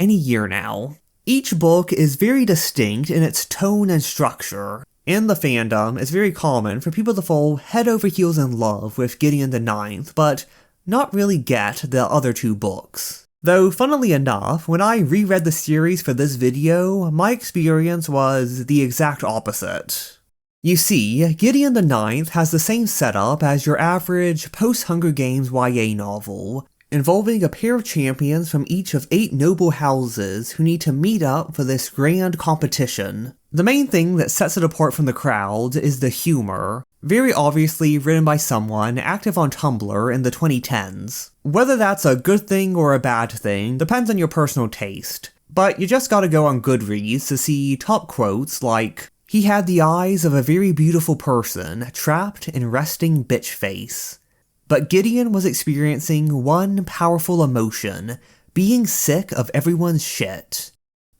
any year now. Each book is very distinct in its tone and structure. In the fandom, it's very common for people to fall head over heels in love with Gideon the Ninth, but not really get the other two books. Though, funnily enough, when I reread the series for this video, my experience was the exact opposite. You see, Gideon the Ninth has the same setup as your average post-Hunger Games YA novel, involving a pair of champions from each of 8 noble houses who need to meet up for this grand competition. The main thing that sets it apart from the crowd is the humor, very obviously written by someone active on Tumblr in the 2010s. Whether that's a good thing or a bad thing depends on your personal taste, but you just gotta go on Goodreads to see top quotes like, "He had the eyes of a very beautiful person, trapped in resting bitch face." But Gideon was experiencing one powerful emotion, being sick of everyone's shit.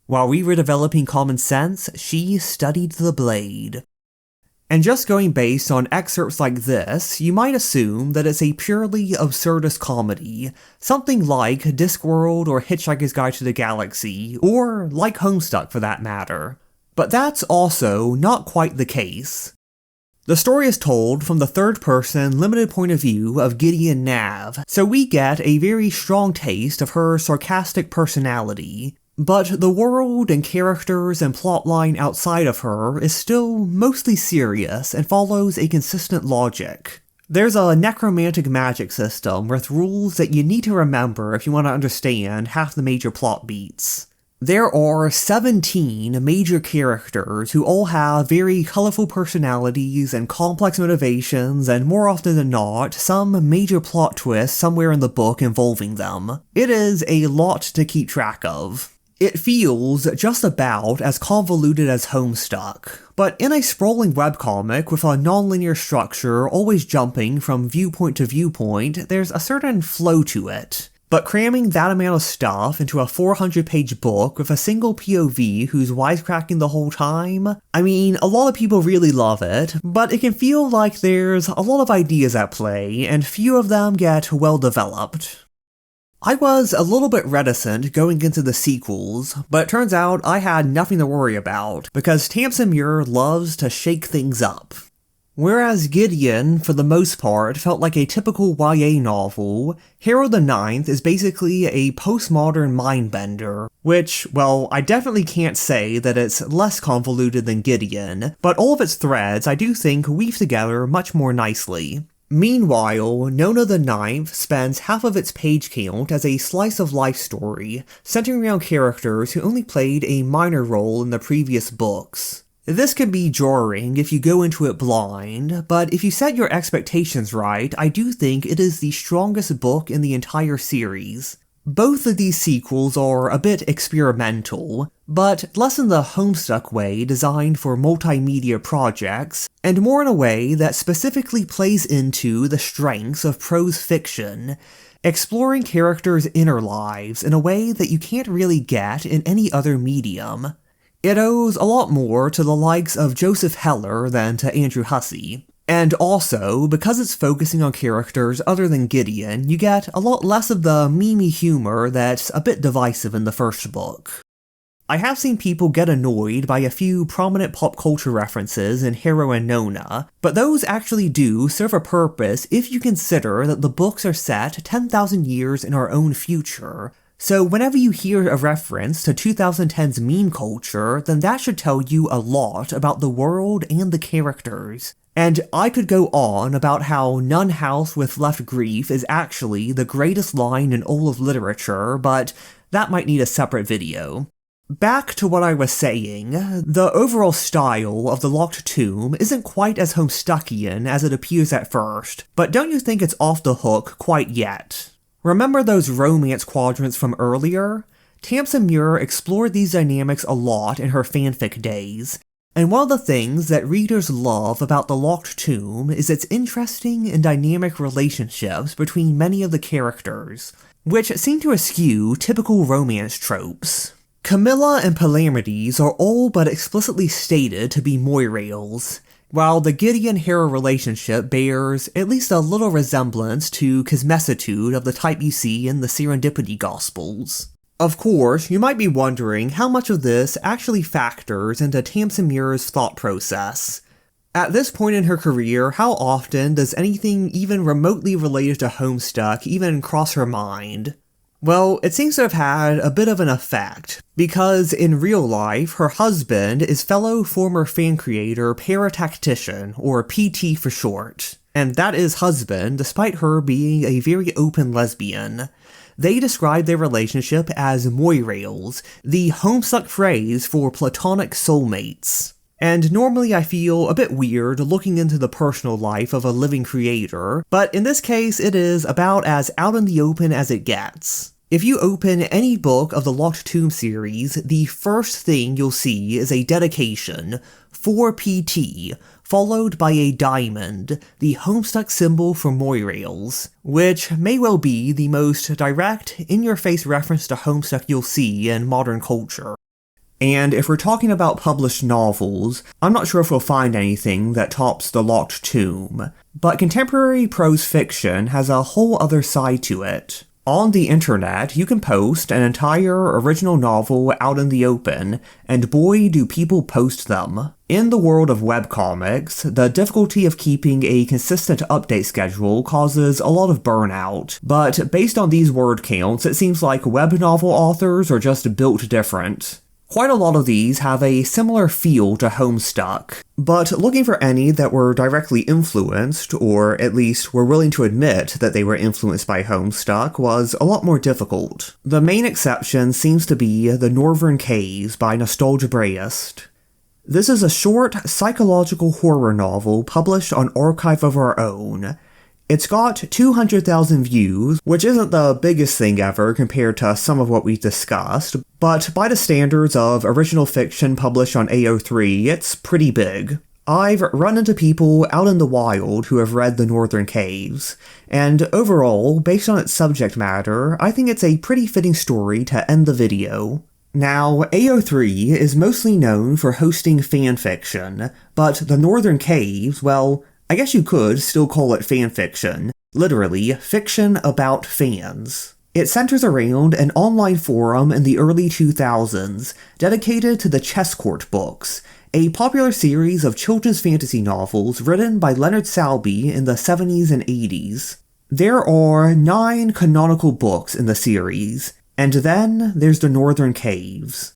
While we were developing common sense, she studied the blade. And just going based on excerpts like this, you might assume that it's a purely absurdist comedy, something like Discworld or Hitchhiker's Guide to the Galaxy, or like Homestuck for that matter. But that's also not quite the case. The story is told from the third-person, limited point of view of Gideon Nav, so we get a very strong taste of her sarcastic personality, but the world and characters and plotline outside of her is still mostly serious and follows a consistent logic. There's a necromantic magic system with rules that you need to remember if you want to understand half the major plot beats. There are 17 major characters who all have very colorful personalities and complex motivations, and more often than not, some major plot twist somewhere in the book involving them. It is a lot to keep track of. It feels just about as convoluted as Homestuck, but in a sprawling webcomic with a non-linear structure always jumping from viewpoint to viewpoint, there's a certain flow to it. But cramming that amount of stuff into a 400-page book with a single POV who's wisecracking the whole time, I mean, a lot of people really love it, but it can feel like there's a lot of ideas at play, and few of them get well developed. I was a little bit reticent going into the sequels, but it turns out I had nothing to worry about, because Tamsin Muir loves to shake things up. Whereas Gideon, for the most part, felt like a typical YA novel, Harold the Ninth is basically a postmodern mindbender, which, well, I definitely can't say that it's less convoluted than Gideon, but all of its threads I do think weave together much more nicely. Meanwhile, Nona the Ninth spends half of its page count as a slice-of-life story, centering around characters who only played a minor role in the previous books. This can be jarring if you go into it blind, but if you set your expectations right, I do think it is the strongest book in the entire series. Both of these sequels are a bit experimental, but less in the Homestuck way designed for multimedia projects, and more in a way that specifically plays into the strengths of prose fiction, exploring characters' inner lives in a way that you can't really get in any other medium. It owes a lot more to the likes of Joseph Heller than to Andrew Hussey. And also, because it's focusing on characters other than Gideon, you get a lot less of the memey humor that's a bit divisive in the first book. I have seen people get annoyed by a few prominent pop culture references in Hero and Nona, but those actually do serve a purpose if you consider that the books are set 10,000 years in our own future. So whenever you hear a reference to 2010's meme culture, then that should tell you a lot about the world and the characters. And I could go on about how "None house with left grief" is actually the greatest line in all of literature, but that might need a separate video. Back to what I was saying, the overall style of the Locked Tomb isn't quite as Homestuckian as it appears at first, but don't you think it's off the hook quite yet? Remember those romance quadrants from earlier? Tamsin Muir explored these dynamics a lot in her fanfic days, and one of the things that readers love about the Locked Tomb is its interesting and dynamic relationships between many of the characters, which seem to eschew typical romance tropes. Camilla and Palamedes are all but explicitly stated to be Moirails, while the Gideon-Hera relationship bears at least a little resemblance to Kismessitude of the type you see in the Serendipity Gospels. Of course, you might be wondering how much of this actually factors into Tamsin Muir's thought process. At this point in her career, how often does anything even remotely related to Homestuck even cross her mind? Well, it seems to have had a bit of an effect, because in real life, her husband is fellow former fan creator Paratactician, or PT for short. And that is husband, despite her being a very open lesbian. They describe their relationship as moirails, the Homestuck phrase for platonic soulmates. And normally I feel a bit weird looking into the personal life of a living creator, but in this case it is about as out in the open as it gets. If you open any book of the Locked Tomb series, the first thing you'll see is a dedication, for PT, followed by a diamond, the Homestuck symbol for moirails, which may well be the most direct, in-your-face reference to Homestuck you'll see in modern culture. And if we're talking about published novels, I'm not sure if we'll find anything that tops The Locked Tomb, but contemporary prose fiction has a whole other side to it. On the internet, you can post an entire original novel out in the open, and boy do people post them. In the world of webcomics, the difficulty of keeping a consistent update schedule causes a lot of burnout, but based on these word counts, it seems like web novel authors are just built different. Quite a lot of these have a similar feel to Homestuck, but looking for any that were directly influenced, or at least were willing to admit that they were influenced by Homestuck, was a lot more difficult. The main exception seems to be The Northern Caves by Nostalgia Brayist. This is a short, psychological horror novel published on Archive of Our Own. It's got 200,000 views, which isn't the biggest thing ever compared to some of what we've discussed, but by the standards of original fiction published on AO3, it's pretty big. I've run into people out in the wild who have read The Northern Caves, and overall, based on its subject matter, I think it's a pretty fitting story to end the video. Now, AO3 is mostly known for hosting fanfiction, but The Northern Caves, well, I guess you could still call it fanfiction, literally, fiction about fans. It centers around an online forum in the early 2000s dedicated to the Chess Court books, a popular series of children's fantasy novels written by Leonard Salby in the 70s and 80s. There are 9 canonical books in the series, and then there's The Northern Caves,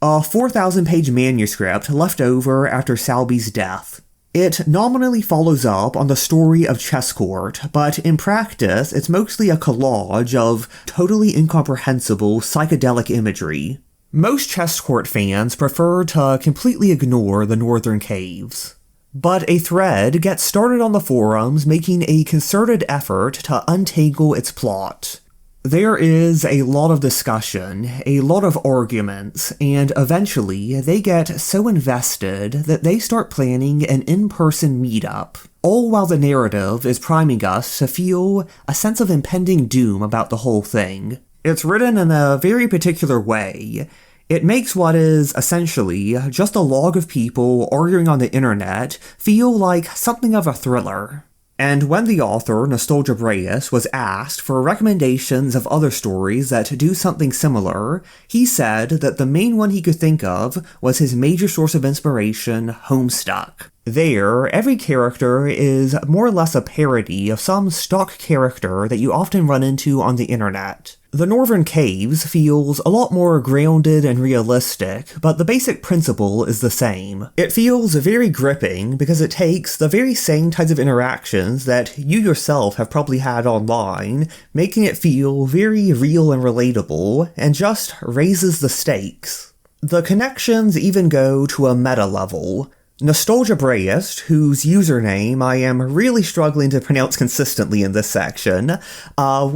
a 4,000-page manuscript left over after Salby's death. It nominally follows up on the story of Chess Court, but in practice, it's mostly a collage of totally incomprehensible psychedelic imagery. Most Chess Court fans prefer to completely ignore The Northern Caves. But a thread gets started on the forums making a concerted effort to untangle its plot. There is a lot of discussion, a lot of arguments, and eventually they get so invested that they start planning an in-person meetup, all while the narrative is priming us to feel a sense of impending doom about the whole thing. It's written in a very particular way. It makes what is essentially just a log of people arguing on the internet feel like something of a thriller. And when the author, Nostalgia Brayist, was asked for recommendations of other stories that do something similar, he said that the main one he could think of was his major source of inspiration, Homestuck. There, every character is more or less a parody of some stock character that you often run into on the internet. The Northern Caves feels a lot more grounded and realistic, but the basic principle is the same. It feels very gripping because it takes the very same types of interactions that you yourself have probably had online, making it feel very real and relatable, and just raises the stakes. The connections even go to a meta level. Nostalgia Brayist, whose username I am really struggling to pronounce consistently in this section,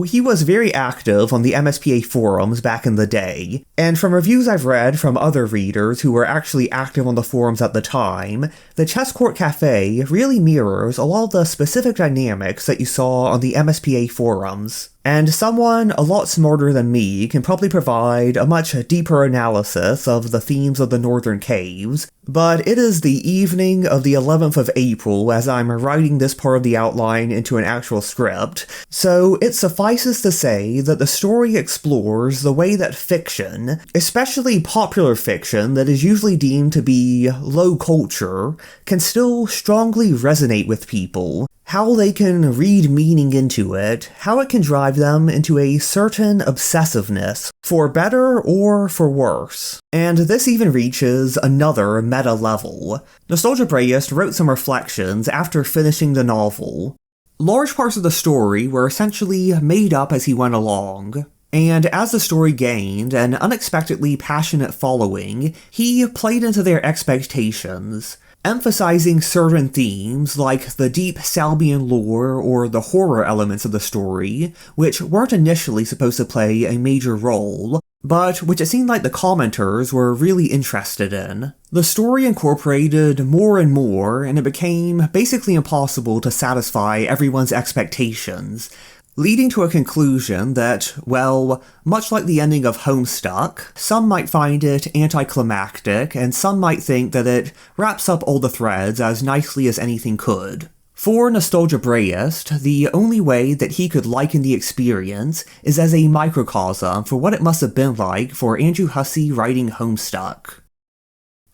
he was very active on the MSPA forums back in the day, and from reviews I've read from other readers who were actually active on the forums at the time, the Chess Court Cafe really mirrors a lot of the specific dynamics that you saw on the MSPA forums. And someone a lot smarter than me can probably provide a much deeper analysis of the themes of the Northern Caves, but it is the evening of the 11th of April as I'm writing this part of the outline into an actual script, so it suffices to say that the story explores the way that fiction, especially popular fiction that is usually deemed to be low culture, can still strongly resonate with people, how they can read meaning into it, how it can drive them into a certain obsessiveness, for better or for worse. And this even reaches another meta level. Nostalgia Brayist wrote some reflections after finishing the novel. Large parts of the story were essentially made up as he went along, and as the story gained an unexpectedly passionate following, he played into their expectations, emphasizing certain themes like the deep Salbian lore or the horror elements of the story, which weren't initially supposed to play a major role, but which it seemed like the commenters were really interested in. The story incorporated more and more, and it became basically impossible to satisfy everyone's expectations, leading to a conclusion that, well, much like the ending of Homestuck, some might find it anticlimactic, and some might think that it wraps up all the threads as nicely as anything could. For Nostalgia Brayist, the only way that he could liken the experience is as a microcosm for what it must have been like for Andrew Hussie writing Homestuck.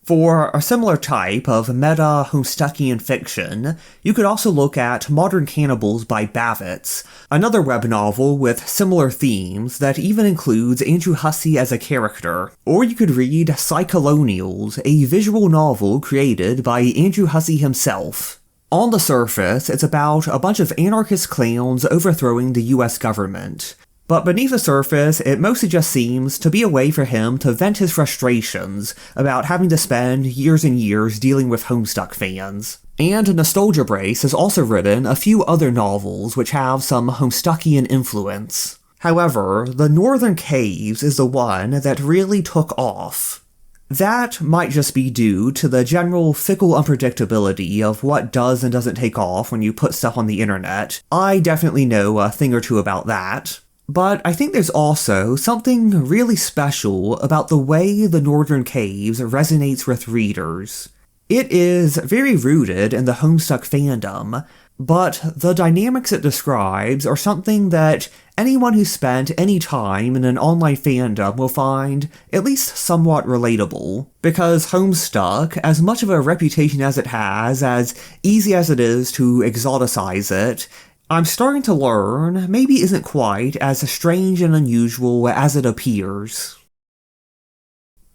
For a similar type of meta Homestuckian fiction, you could also look at Modern Cannibals by Bavitz, another web novel with similar themes that even includes Andrew Hussie as a character. Or you could read Psycholonials, a visual novel created by Andrew Hussie himself. On the surface, it's about a bunch of anarchist clowns overthrowing the US government. But beneath the surface, it mostly just seems to be a way for him to vent his frustrations about having to spend years and years dealing with Homestuck fans. And Nostalgia Brace has also written a few other novels which have some Homestuckian influence. However, The Northern Caves is the one that really took off. That might just be due to the general fickle unpredictability of what does and doesn't take off when you put stuff on the internet. I definitely know a thing or two about that. But I think there's also something really special about the way The Northern Caves resonates with readers. It is very rooted in the Homestuck fandom, but the dynamics it describes are something that anyone who spent any time in an online fandom will find at least somewhat relatable. Because Homestuck, as much of a reputation as it has, as easy as it is to exoticize it, I'm starting to learn maybe isn't quite as strange and unusual as it appears.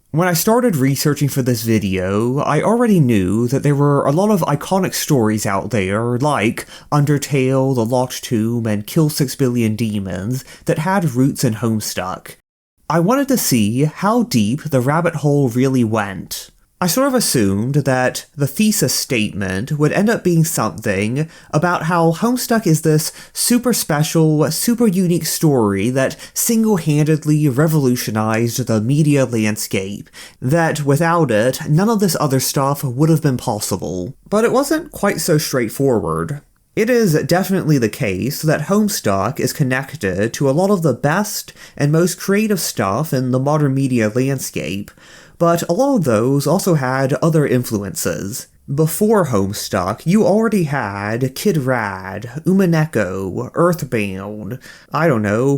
When I started researching for this video, I already knew that there were a lot of iconic stories out there, like Undertale, The Locked Tomb, and Kill 6 Billion Demons, that had roots in Homestuck. I wanted to see how deep the rabbit hole really went. I sort of assumed that the thesis statement would end up being something about how Homestuck is this super special, super unique story that single-handedly revolutionized the media landscape, that without it, none of this other stuff would have been possible. But it wasn't quite so straightforward. It is definitely the case that Homestuck is connected to a lot of the best and most creative stuff in the modern media landscape, but a lot of those also had other influences. Before Homestuck, you already had Kid Rad, Umineko, Earthbound,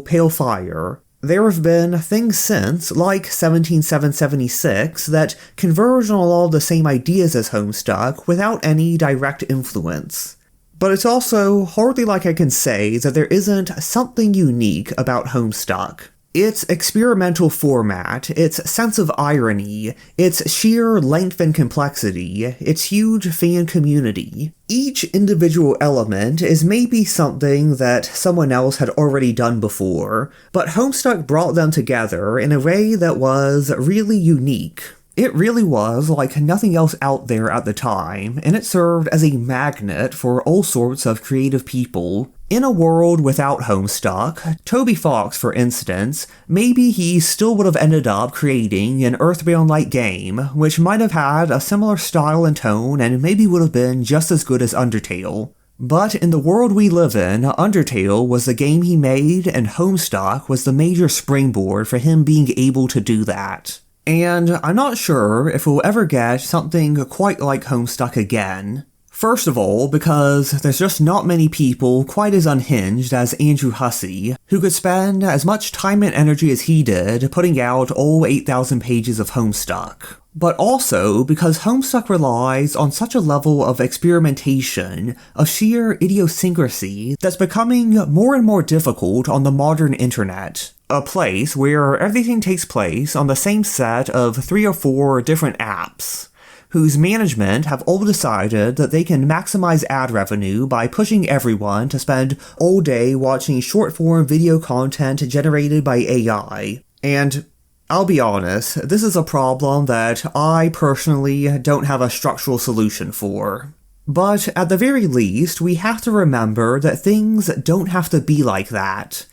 Pale Fire. There have been things since, like 17776, that converge on a lot of the same ideas as Homestuck without any direct influence. But it's also hardly like I can say that there isn't something unique about Homestuck. Its experimental format, its sense of irony, its sheer length and complexity, its huge fan community. Each individual element is maybe something that someone else had already done before, but Homestuck brought them together in a way that was really unique. It really was like nothing else out there at the time, and it served as a magnet for all sorts of creative people. In a world without Homestuck, Toby Fox, for instance, maybe he still would have ended up creating an Earthbound-like game, which might have had a similar style and tone and maybe would have been just as good as Undertale. But in the world we live in, Undertale was the game he made, and Homestuck was the major springboard for him being able to do that. And I'm not sure if we'll ever get something quite like Homestuck again. First of all, because there's just not many people quite as unhinged as Andrew Hussey, who could spend as much time and energy as he did putting out all 8,000 pages of Homestuck. But also because Homestuck relies on such a level of experimentation, of sheer idiosyncrasy, that's becoming more and more difficult on the modern internet. A place where everything takes place on the same set of 3 or 4 different apps, whose management have all decided that they can maximize ad revenue by pushing everyone to spend all day watching short-form video content generated by AI. And I'll be honest, this is a problem that I personally don't have a structural solution for. But at the very least, we have to remember that things don't have to be like that.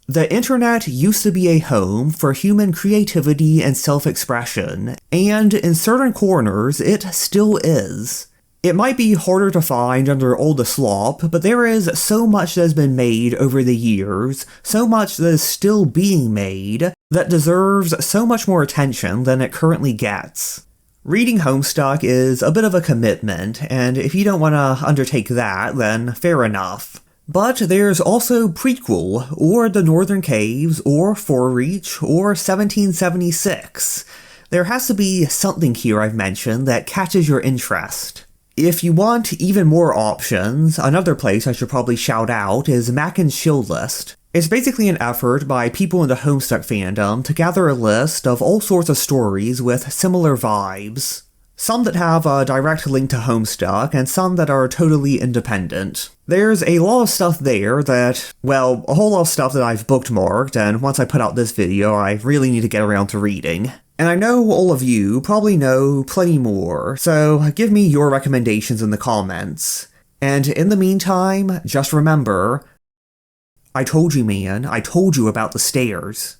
The internet used to be a home for human creativity and self-expression, and in certain corners, it still is. It might be harder to find under all the slop, but there is so much that has been made over the years, so much that is still being made, that deserves so much more attention than it currently gets. Reading Homestuck is a bit of a commitment, and if you don't want to undertake that, then fair enough. But there's also Prequel, or The Northern Caves, or Forereach, or 1776. There has to be something here I've mentioned that catches your interest. If you want even more options, another place I should probably shout out is Mackin's Shill List. It's basically an effort by people in the Homestuck fandom to gather a list of all sorts of stories with similar vibes. Some that have a direct link to Homestuck, and some that are totally independent. There's a lot of stuff there that, well, a whole lot of stuff that I've bookmarked, and once I put out this video, I really need to get around to reading. And I know all of you probably know plenty more, so give me your recommendations in the comments. And in the meantime, just remember, I told you, man, I told you about the stairs.